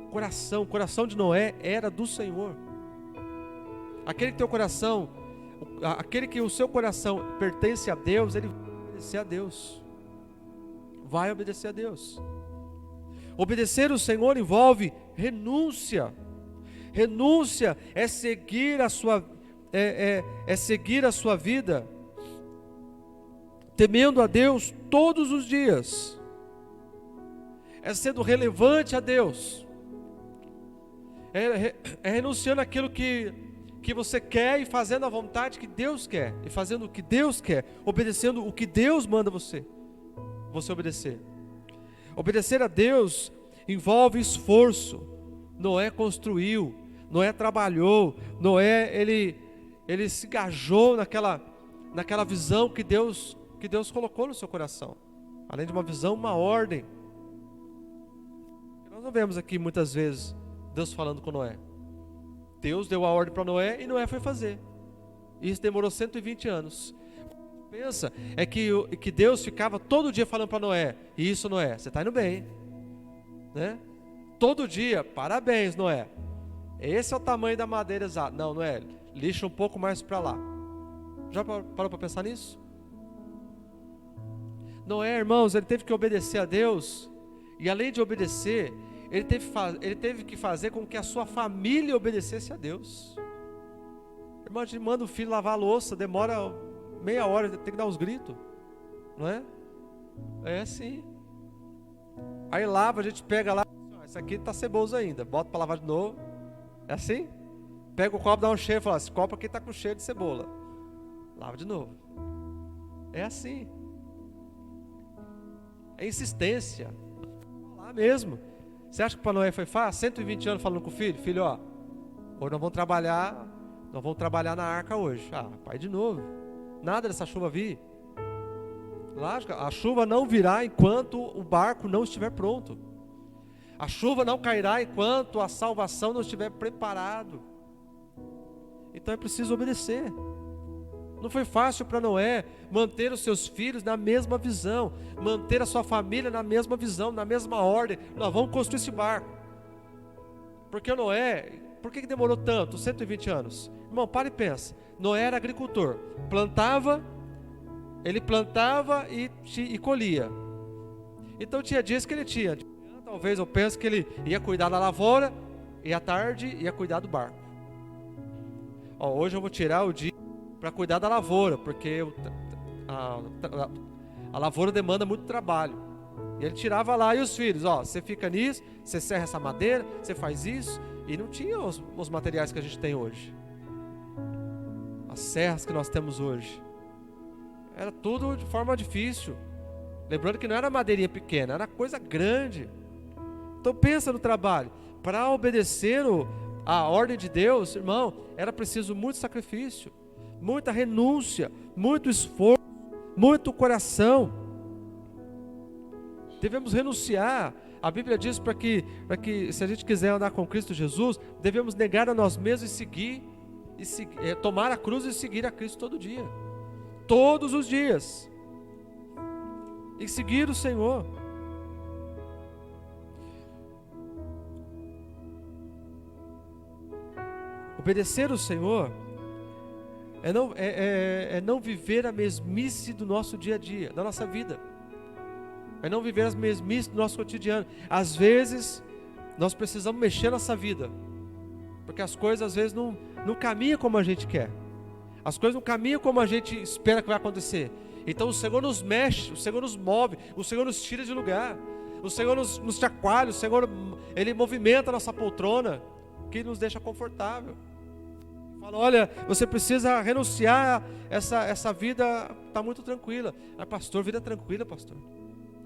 [SPEAKER 1] o coração de Noé era do Senhor. Aquele que o seu coração pertence a Deus, ele vai obedecer a Deus. Vai obedecer a Deus. Obedecer o Senhor envolve renúncia. Renúncia é seguir a sua vida temendo a Deus todos os dias. É sendo relevante a Deus. É renunciando àquilo que você quer e fazendo a vontade que Deus quer. E fazendo o que Deus quer. Obedecendo o que Deus manda você obedecer. Obedecer a Deus envolve esforço. Noé construiu, Noé trabalhou, Noé ele se engajou naquela visão que Deus colocou no seu coração. Além de uma visão, uma ordem. Nós não vemos aqui muitas vezes Deus falando com Noé. Deus deu a ordem para Noé e Noé foi fazer. Isso demorou 120 anos. Pensa, é que Deus ficava todo dia falando para Noé: isso, Noé, você está indo bem, né? Todo dia, parabéns, Noé. Esse é o tamanho da madeira exata. Não, Noé, lixa um pouco mais para lá. Já parou para pensar nisso? Noé, irmãos, ele teve que obedecer a Deus. E além de obedecer, ele teve que fazer com que a sua família obedecesse a Deus. Irmão, a gente manda o filho lavar a louça, demora meia hora, tem que dar uns gritos, não é? É assim. Aí lava, a gente pega lá, isso aqui está ceboso ainda, bota para lavar de novo. É assim? Pega o copo, dá um cheiro e fala: esse copo aqui está com cheiro de cebola. Lava de novo. É assim. É insistência. Lá mesmo. Você acha que para Noé foi fácil? 120 anos falando com o filho: filho, ó, hoje nós vamos trabalhar na arca hoje. Ah, pai, de novo. Nada dessa chuva vir. Lógico, a chuva não virá enquanto o barco não estiver pronto. A chuva não cairá enquanto a salvação não estiver preparado. Então é preciso obedecer. Não foi fácil para Noé manter os seus filhos na mesma visão, manter a sua família na mesma visão, na mesma ordem. Nós vamos construir esse barco. Porque Noé, por que demorou tanto, 120 anos? Irmão, para e pensa. Noé era agricultor, ele plantava e colhia. Então tinha dias que ele tinha. Talvez eu penso que ele ia cuidar da lavoura e à tarde ia cuidar do barco. Ó, hoje eu vou tirar o dia para cuidar da lavoura, porque a lavoura demanda muito trabalho. E ele tirava lá, e os filhos, ó, você fica nisso, você serra essa madeira, você faz isso. E não tinha os materiais que a gente tem hoje. As serras que nós temos hoje. Era tudo de forma difícil. Lembrando que não era madeirinha pequena, era coisa grande. Então pensa no trabalho. Para obedecer a ordem de Deus, irmão, era preciso muito sacrifício, muita renúncia, muito esforço, muito coração. Devemos renunciar. A Bíblia diz para que se a gente quiser andar com Cristo Jesus, devemos negar a nós mesmos e tomar a cruz e seguir a Cristo todo dia. Todos os dias. E seguir o Senhor. Obedecer o Senhor é não viver a mesmice do nosso dia a dia, da nossa vida. É não viver as mesmices do nosso cotidiano. Às vezes, nós precisamos mexer nossa vida, porque as coisas às vezes não caminham como a gente quer. As coisas não caminham como a gente espera que vai acontecer. Então o Senhor nos mexe, o Senhor nos move, o Senhor nos tira de lugar, o Senhor nos chacoalha, o Senhor, Ele movimenta a nossa poltrona, que nos deixa confortável. Fala: olha, você precisa renunciar, essa vida está muito tranquila. Ah, pastor, vida tranquila, pastor.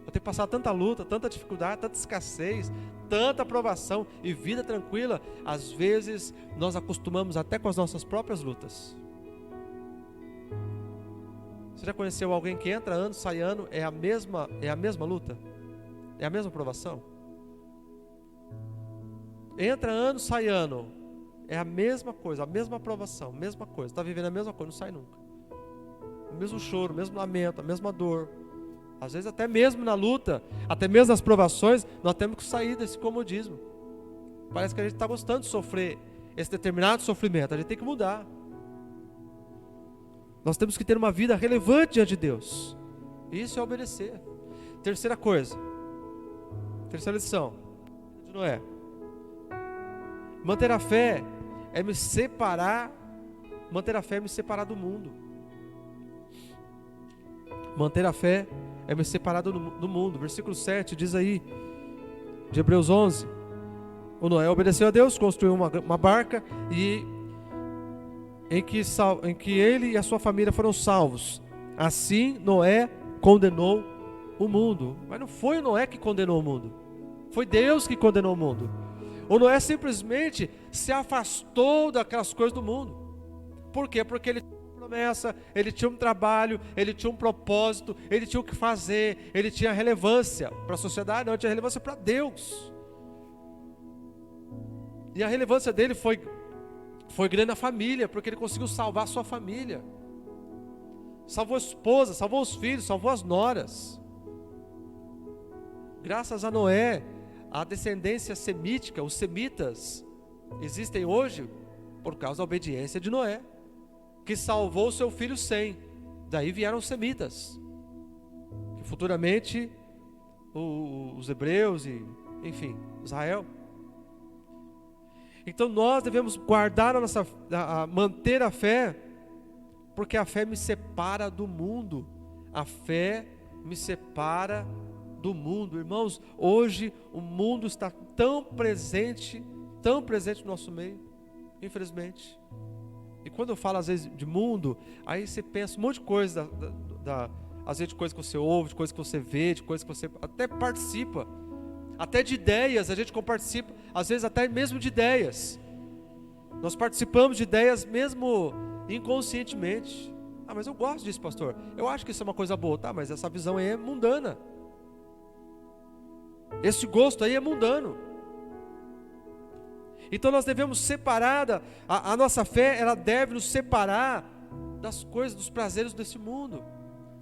[SPEAKER 1] Eu tenho passado tanta luta, tanta dificuldade, tanta escassez, tanta provação e vida tranquila. Às vezes nós acostumamos até com as nossas próprias lutas. Você já conheceu alguém que entra ano, sai ano, é a mesma luta? É a mesma provação? Entra ano, sai ano, é a mesma coisa, a mesma provação, mesma coisa. Está vivendo a mesma coisa, não sai nunca. O mesmo choro, o mesmo lamento, a mesma dor. Às vezes até mesmo na luta, até mesmo nas provações, nós temos que sair desse comodismo. Parece que a gente está gostando de sofrer esse determinado sofrimento, a gente tem que mudar. Nós temos que ter uma vida relevante diante de Deus. Isso é obedecer. Terceira coisa, terceira lição de Noé: manter a fé é me separar do mundo. Manter a fé é me separar do mundo. Versículo 7 diz aí, de Hebreus 11: o Noé obedeceu a Deus, construiu uma barca em que ele e a sua família foram salvos. Assim Noé condenou o mundo. Mas não foi o Noé que condenou o mundo. Foi Deus que condenou o mundo. O Noé simplesmente se afastou daquelas coisas do mundo. Por quê? Porque ele tinha uma promessa, ele tinha um trabalho, ele tinha um propósito, ele tinha o que fazer, ele tinha relevância para a sociedade, não, ele tinha relevância para Deus. E a relevância dele foi grande na família, porque ele conseguiu salvar a sua família. Salvou a esposa, salvou os filhos, salvou as noras. Graças a Noé, a descendência semítica, os semitas, existem hoje por causa da obediência de Noé, que salvou o seu filho Sem. Daí vieram os semitas, que futuramente os hebreus e, enfim, Israel. Então nós devemos guardar manter a fé, porque a fé me separa do mundo. A fé me separa do mundo. Irmãos, hoje o mundo está tão presente no nosso meio, infelizmente. E quando eu falo às vezes de mundo, aí você pensa um monte de coisa, às vezes de coisa que você ouve, de coisa que você vê, de coisa que você até participa, até de ideias, a gente participa, às vezes até mesmo de ideias. Nós participamos de ideias mesmo inconscientemente. Ah, mas eu gosto disso, pastor. Eu acho que isso é uma coisa boa. Tá, mas essa visão aí é mundana. Esse gosto aí é mundano. Então nós devemos separar, a nossa fé, ela deve nos separar das coisas, dos prazeres desse mundo,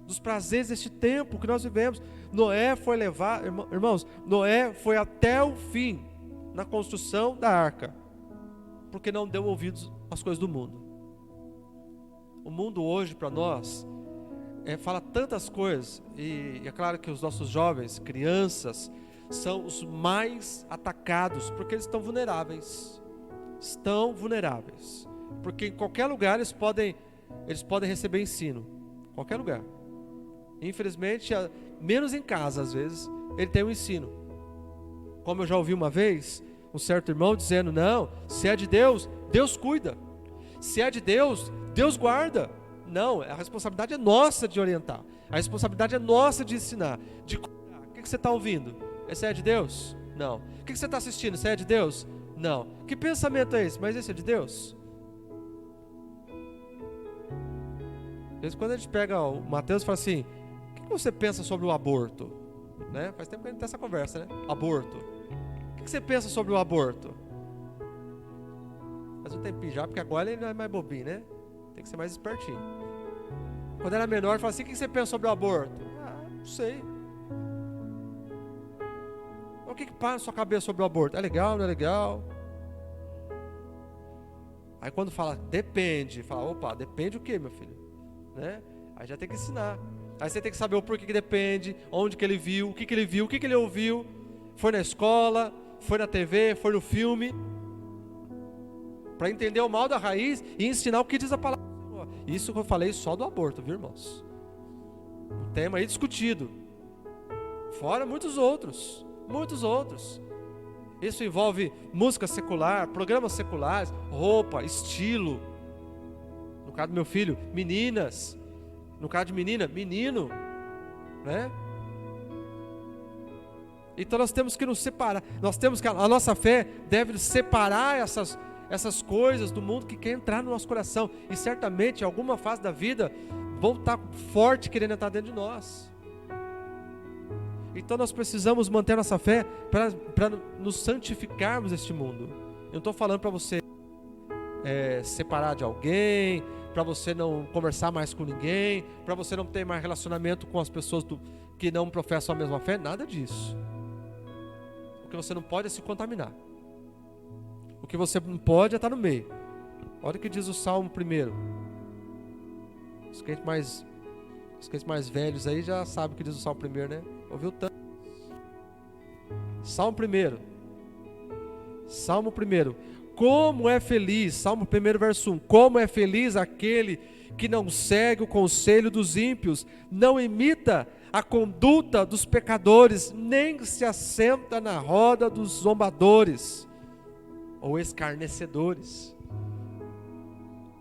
[SPEAKER 1] dos prazeres deste tempo que nós vivemos. Noé foi levar, irmãos, Noé foi até o fim na construção da arca, porque não deu ouvidos às coisas do mundo. O mundo hoje para nós fala tantas coisas, e é claro que os nossos jovens, crianças, são os mais atacados, porque eles estão vulneráveis. Estão vulneráveis, porque em qualquer lugar eles podem receber ensino, qualquer lugar. Infelizmente, menos em casa às vezes, ele tem um ensino. Como eu já ouvi uma vez, um certo irmão dizendo: não, se é de Deus, Deus cuida. Se é de Deus, Deus guarda. Não, a responsabilidade é nossa de orientar, a responsabilidade é nossa de ensinar, de cuidar. O que você está ouvindo? Esse é de Deus? Não. O que você está assistindo? Esse é de Deus? Não. Que pensamento é esse? Mas esse é de Deus? Às vezes quando a gente pega o Mateus e fala assim: o que você pensa sobre o aborto? Né? Faz tempo que a gente tem essa conversa, né? Aborto. O que você pensa sobre o aborto? Faz um tempinho já, porque agora ele não é mais bobinho, né? Tem que ser mais espertinho. Quando era menor, fala assim: o que você pensa sobre o aborto? Ah, não sei. O que passa na sua cabeça sobre o aborto? É legal, não é legal? Aí quando fala depende, fala: opa, depende o que, meu filho? Né? Aí já tem que ensinar. Aí você tem que saber o porquê que depende, onde que ele viu, o que ele viu, o que ele ouviu. Foi na escola, foi na TV, foi no filme. Para entender o mal da raiz e ensinar o que diz a palavra do Senhor. Isso que eu falei só do aborto, viu, irmãos? Um tema aí discutido. Fora muitos outros. Muitos outros. Isso envolve música secular, programas seculares, roupa, estilo. No caso do meu filho, meninas. No caso de menina, menino, né? Então nós temos que nos separar. A nossa fé deve separar essas coisas do mundo que quer entrar no nosso coração. E certamente em alguma fase da vida vão estar forte querendo entrar dentro de nós. Então nós precisamos manter nossa fé para nos santificarmos deste mundo. Eu não estou falando para você separar de alguém, para você não conversar mais com ninguém, para você não ter mais relacionamento com as pessoas que não professam a mesma fé, nada disso. O que você não pode é se contaminar. O que você não pode é estar no meio. Olha o que diz o Salmo 1. Os crentes mais velhos aí já sabem o que diz o Salmo 1, né? Ouviu tanto? Salmo 1. Salmo 1. Como é feliz, Salmo 1, verso 1. Como é feliz aquele que não segue o conselho dos ímpios, não imita a conduta dos pecadores, nem se assenta na roda dos zombadores ou escarnecedores.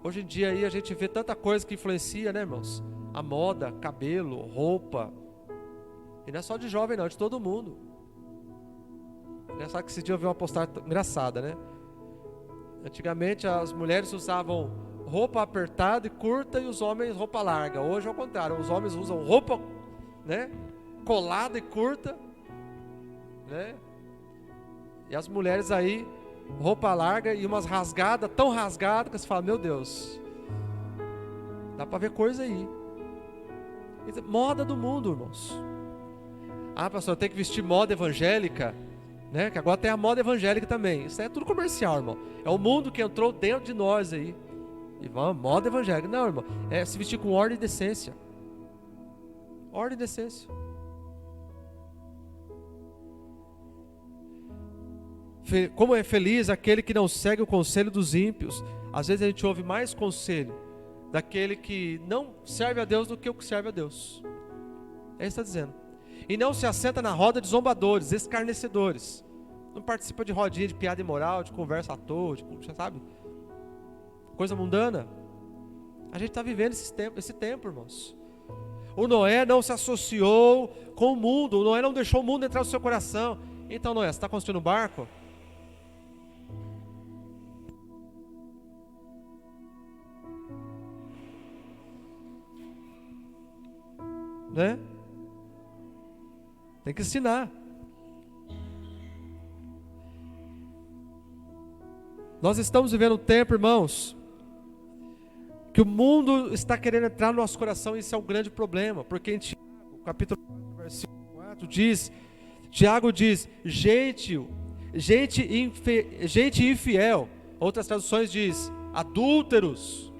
[SPEAKER 1] Hoje em dia aí a gente vê tanta coisa que influencia, né, irmãos? A moda, cabelo, roupa, E não é só de jovem não, é de todo mundo. Engraçado que esse dia eu vi uma postagem engraçada, né? Antigamente as mulheres usavam roupa apertada e curta e os homens roupa larga. Hoje é o contrário, os homens usam roupa, né, colada e curta, né? E as mulheres aí, roupa larga e umas rasgadas, tão rasgadas que você fala, meu Deus, dá pra ver coisa aí. Moda do mundo, irmãos. Ah, pastor, eu tenho que vestir moda evangélica, né? Que agora tem a moda evangélica também. Isso é tudo comercial, irmão. É o mundo que entrou dentro de nós aí. E vamos, moda evangélica. Não, irmão. É se vestir com ordem e decência. Ordem e decência. Como é feliz aquele que não segue o conselho dos ímpios. Às vezes a gente ouve mais conselho daquele que não serve a Deus do que o que serve a Deus. É isso que está dizendo. E não se assenta na roda de zombadores, escarnecedores. Não participa de rodinha de piada imoral, de conversa à toa, sabe? Coisa mundana. A gente está vivendo esse tempo, irmãos. O Noé não se associou com o mundo. O Noé não deixou o mundo entrar no seu coração. Então, Noé, você está construindo um barco? Né? Tem que ensinar. Nós estamos vivendo um tempo, irmãos, que o mundo está querendo entrar no nosso coração, e isso é um grande problema, porque em Tiago, capítulo 4, versículo 4, Tiago diz, gente infiel, outras traduções diz, adúlteros.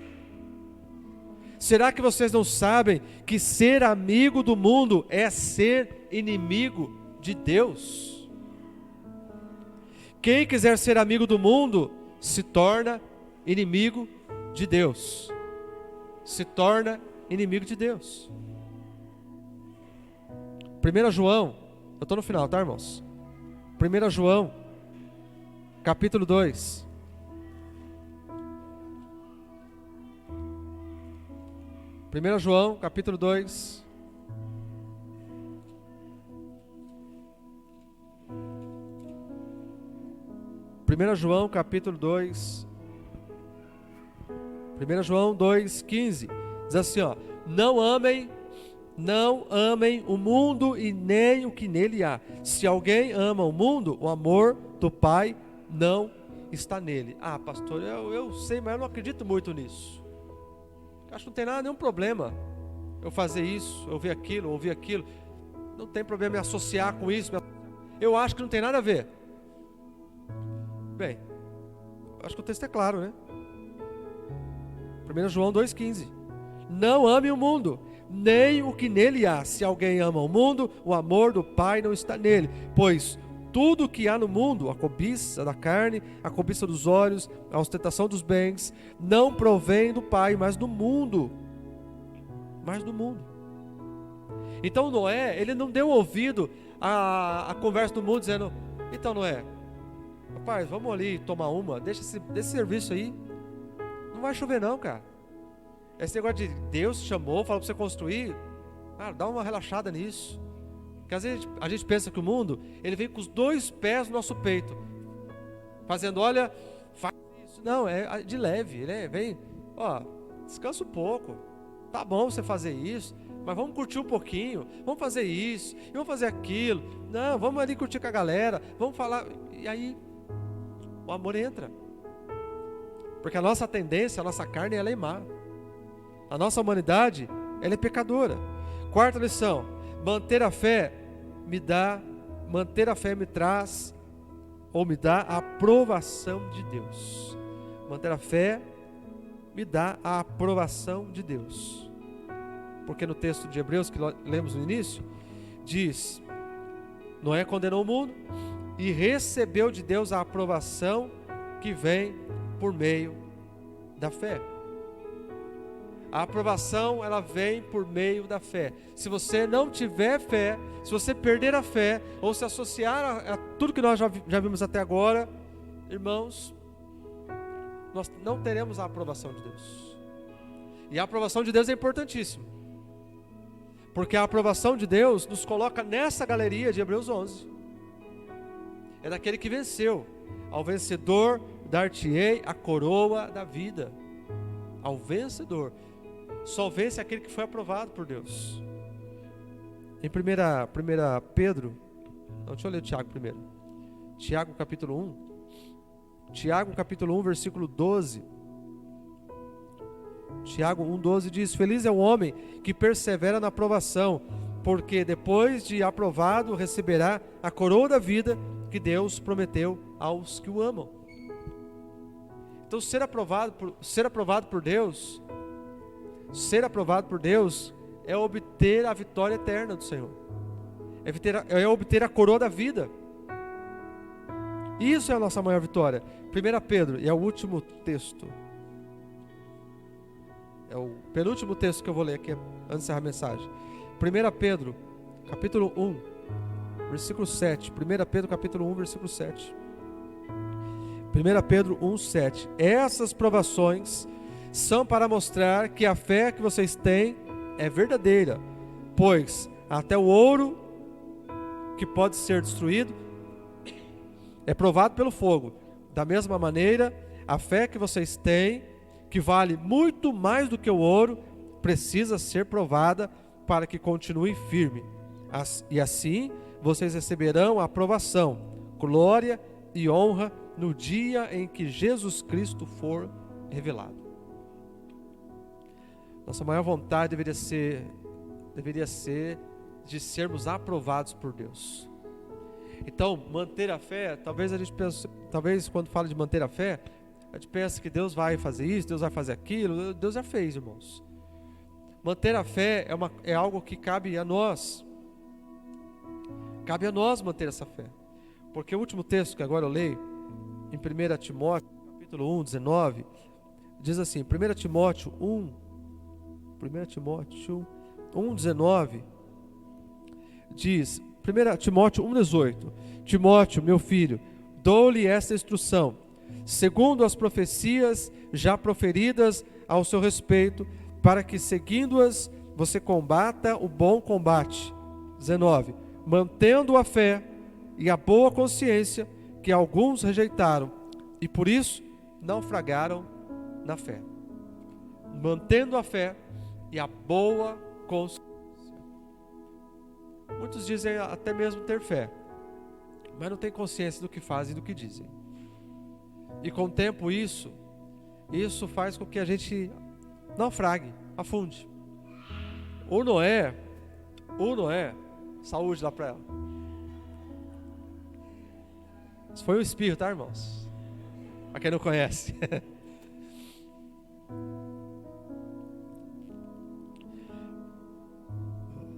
[SPEAKER 1] Será que vocês não sabem que ser amigo do mundo é ser inimigo de Deus? Quem quiser ser amigo do mundo se torna inimigo de Deus. Se torna inimigo de Deus. 1 João, eu estou no final, tá, irmãos? 1 João, capítulo 2. 1 João, capítulo 2. João, capítulo 2. 1 João 2,15. Diz assim, ó: não amem o mundo e nem o que nele há. Se alguém ama o mundo, o amor do Pai não está nele. Ah, pastor, eu sei, mas eu não acredito muito nisso. Acho que não tem nenhum problema eu fazer isso, eu ouvir aquilo. Não tem problema me associar com isso. Eu acho que não tem nada a ver. Bem, acho que o texto é claro, né? 1 João 2,15. Não ame o mundo, nem o que nele há. Se alguém ama o mundo, o amor do Pai não está nele. Pois tudo o que há no mundo, a cobiça da carne, a cobiça dos olhos, a ostentação dos bens, não provém do Pai, mas do mundo. Então Noé, ele não deu ouvido à conversa do mundo, dizendo, então Noé, rapaz, vamos ali tomar uma, deixa esse serviço aí, não vai chover não, cara. Esse negócio de Deus chamou, falou para você construir, cara, dá uma relaxada nisso. Porque às vezes a gente pensa que o mundo, ele vem com os dois pés no nosso peito, fazendo, olha, faz isso. Não, é de leve, ele vem, ó, descansa um pouco, tá bom você fazer isso, mas vamos curtir um pouquinho, vamos fazer isso, e vamos fazer aquilo, não, vamos ali curtir com a galera, vamos falar, e aí o amor entra, porque a nossa tendência, a nossa carne, ela é má, a nossa humanidade, ela é pecadora. Quarta lição: manter a fé me traz, ou me dá a aprovação de Deus. Manter a fé me dá a aprovação de Deus. Porque no texto de Hebreus que lemos no início, diz, Noé condenou o mundo e recebeu de Deus a aprovação que vem por meio da fé. A aprovação, ela vem por meio da fé. Se você não tiver fé, se você perder a fé, ou se associar a tudo que nós já vimos até agora, irmãos, nós não teremos a aprovação de Deus. E a aprovação de Deus é importantíssima. Porque a aprovação de Deus nos coloca nessa galeria de Hebreus 11. É daquele que venceu. Ao vencedor dar-te-ei a coroa da vida. Ao vencedor. Só vence aquele que foi aprovado por Deus. Em 1 Pedro, não, deixa eu ler o Tiago primeiro. Tiago capítulo 1. Tiago capítulo 1, versículo 12. Tiago 1,12 diz: Feliz é o homem que persevera na aprovação, porque depois de aprovado receberá a coroa da vida que Deus prometeu aos que o amam. Então ser aprovado por Deus é obter a vitória eterna do Senhor, é obter a coroa da vida. Isso é a nossa maior vitória. 1 Pedro, e é o último texto, é o penúltimo texto que eu vou ler aqui antes de encerrar a mensagem. 1 Pedro, capítulo 1, versículo 7. 1 Pedro, capítulo 1, versículo 7. 1 Pedro 1, 7. Essas provações são para mostrar que a fé que vocês têm é verdadeira, pois até o ouro que pode ser destruído é provado pelo fogo. Da mesma maneira, a fé que vocês têm, que vale muito mais do que o ouro, precisa ser provada para que continue firme. E assim vocês receberão a aprovação, glória e honra no dia em que Jesus Cristo for revelado. Nossa maior vontade deveria ser de sermos aprovados por Deus. Então, manter a fé, talvez quando fala de manter a fé, a gente pensa que Deus vai fazer isso, Deus vai fazer aquilo. Deus já fez, irmãos. Manter a fé é algo que cabe a nós. Cabe a nós manter essa fé. Porque o último texto que agora eu leio, em 1 Timóteo, capítulo 1, 19, diz assim, 1 Timóteo 1, 19, diz, 1 Timóteo 1, 18, Timóteo, meu filho, dou-lhe esta instrução, segundo as profecias já proferidas ao seu respeito, para que, seguindo-as, você combata o bom combate. 19. Mantendo a fé e a boa consciência que alguns rejeitaram, e por isso naufragaram na fé. Mantendo a fé e a boa consciência. Muitos dizem até mesmo ter fé, mas não tem consciência do que fazem e do que dizem. E com o tempo isso faz com que a gente naufrague, afunde. O Noé, saúde lá para ela. Isso foi um espirro, tá, irmãos? Para quem não conhece.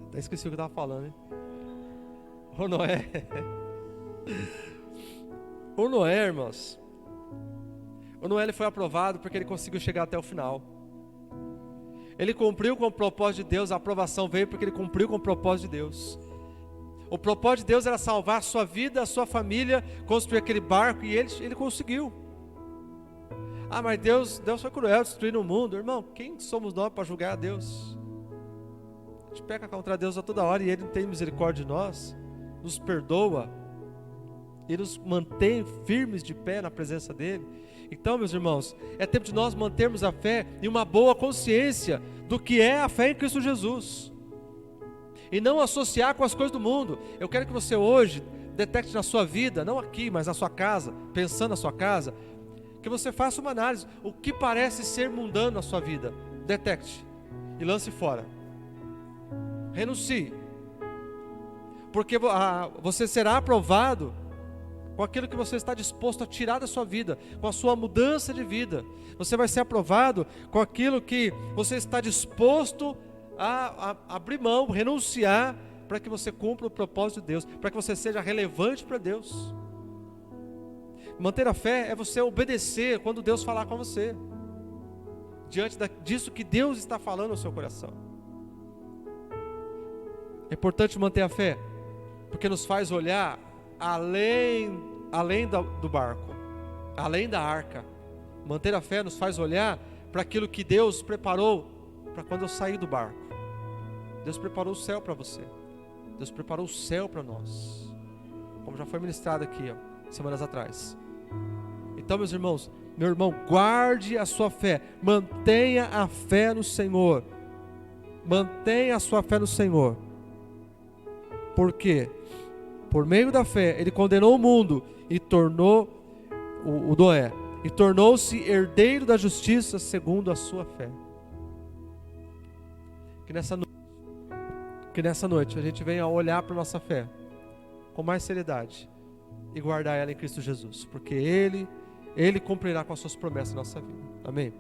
[SPEAKER 1] Até esqueci o que eu estava falando, hein? O Noé, irmãos. O Noé ele foi aprovado porque ele conseguiu chegar até o final. Ele cumpriu com o propósito de Deus. A aprovação veio porque ele cumpriu com o propósito de Deus. O propósito de Deus era salvar a sua vida, a sua família, construir aquele barco, e ele conseguiu. Ah, mas Deus foi cruel, destruindo o mundo. Irmão, quem somos nós para julgar a Deus? A gente peca contra Deus a toda hora e Ele não tem misericórdia de nós, nos perdoa e nos mantém firmes de pé na presença dEle. Então, meus irmãos, é tempo de nós mantermos a fé e uma boa consciência do que é a fé em Cristo Jesus, e não associar com as coisas do mundo. Eu quero que você hoje detecte na sua vida, não aqui, mas na sua casa, pensando na sua casa, que você faça uma análise, o que parece ser mundano na sua vida, detecte e lance fora. Renuncie, porque você será aprovado com aquilo que você está disposto a tirar da sua vida, com a sua mudança de vida. Você vai ser aprovado com aquilo que você está disposto a abrir mão, renunciar, para que você cumpra o propósito de Deus, para que você seja relevante para Deus. Manter a fé é você obedecer quando Deus falar com você, diante disso que Deus está falando no seu coração. É importante manter a fé, porque nos faz olhar além do barco, além da arca. Manter a fé nos faz olhar para aquilo que Deus preparou para quando eu sair do barco. Deus preparou o céu para você. Deus preparou o céu para nós. Como já foi ministrado aqui, semanas atrás. Então, meus irmãos, meu irmão, guarde a sua fé. Mantenha a fé no Senhor. Mantenha a sua fé no Senhor. Por quê? Por meio da fé, ele condenou o mundo e tornou o Noé. E tornou-se herdeiro da justiça segundo a sua fé. Que nessa noite a gente venha olhar para a nossa fé com mais seriedade e guardar ela em Cristo Jesus, porque Ele cumprirá com as suas promessas na nossa vida. Amém?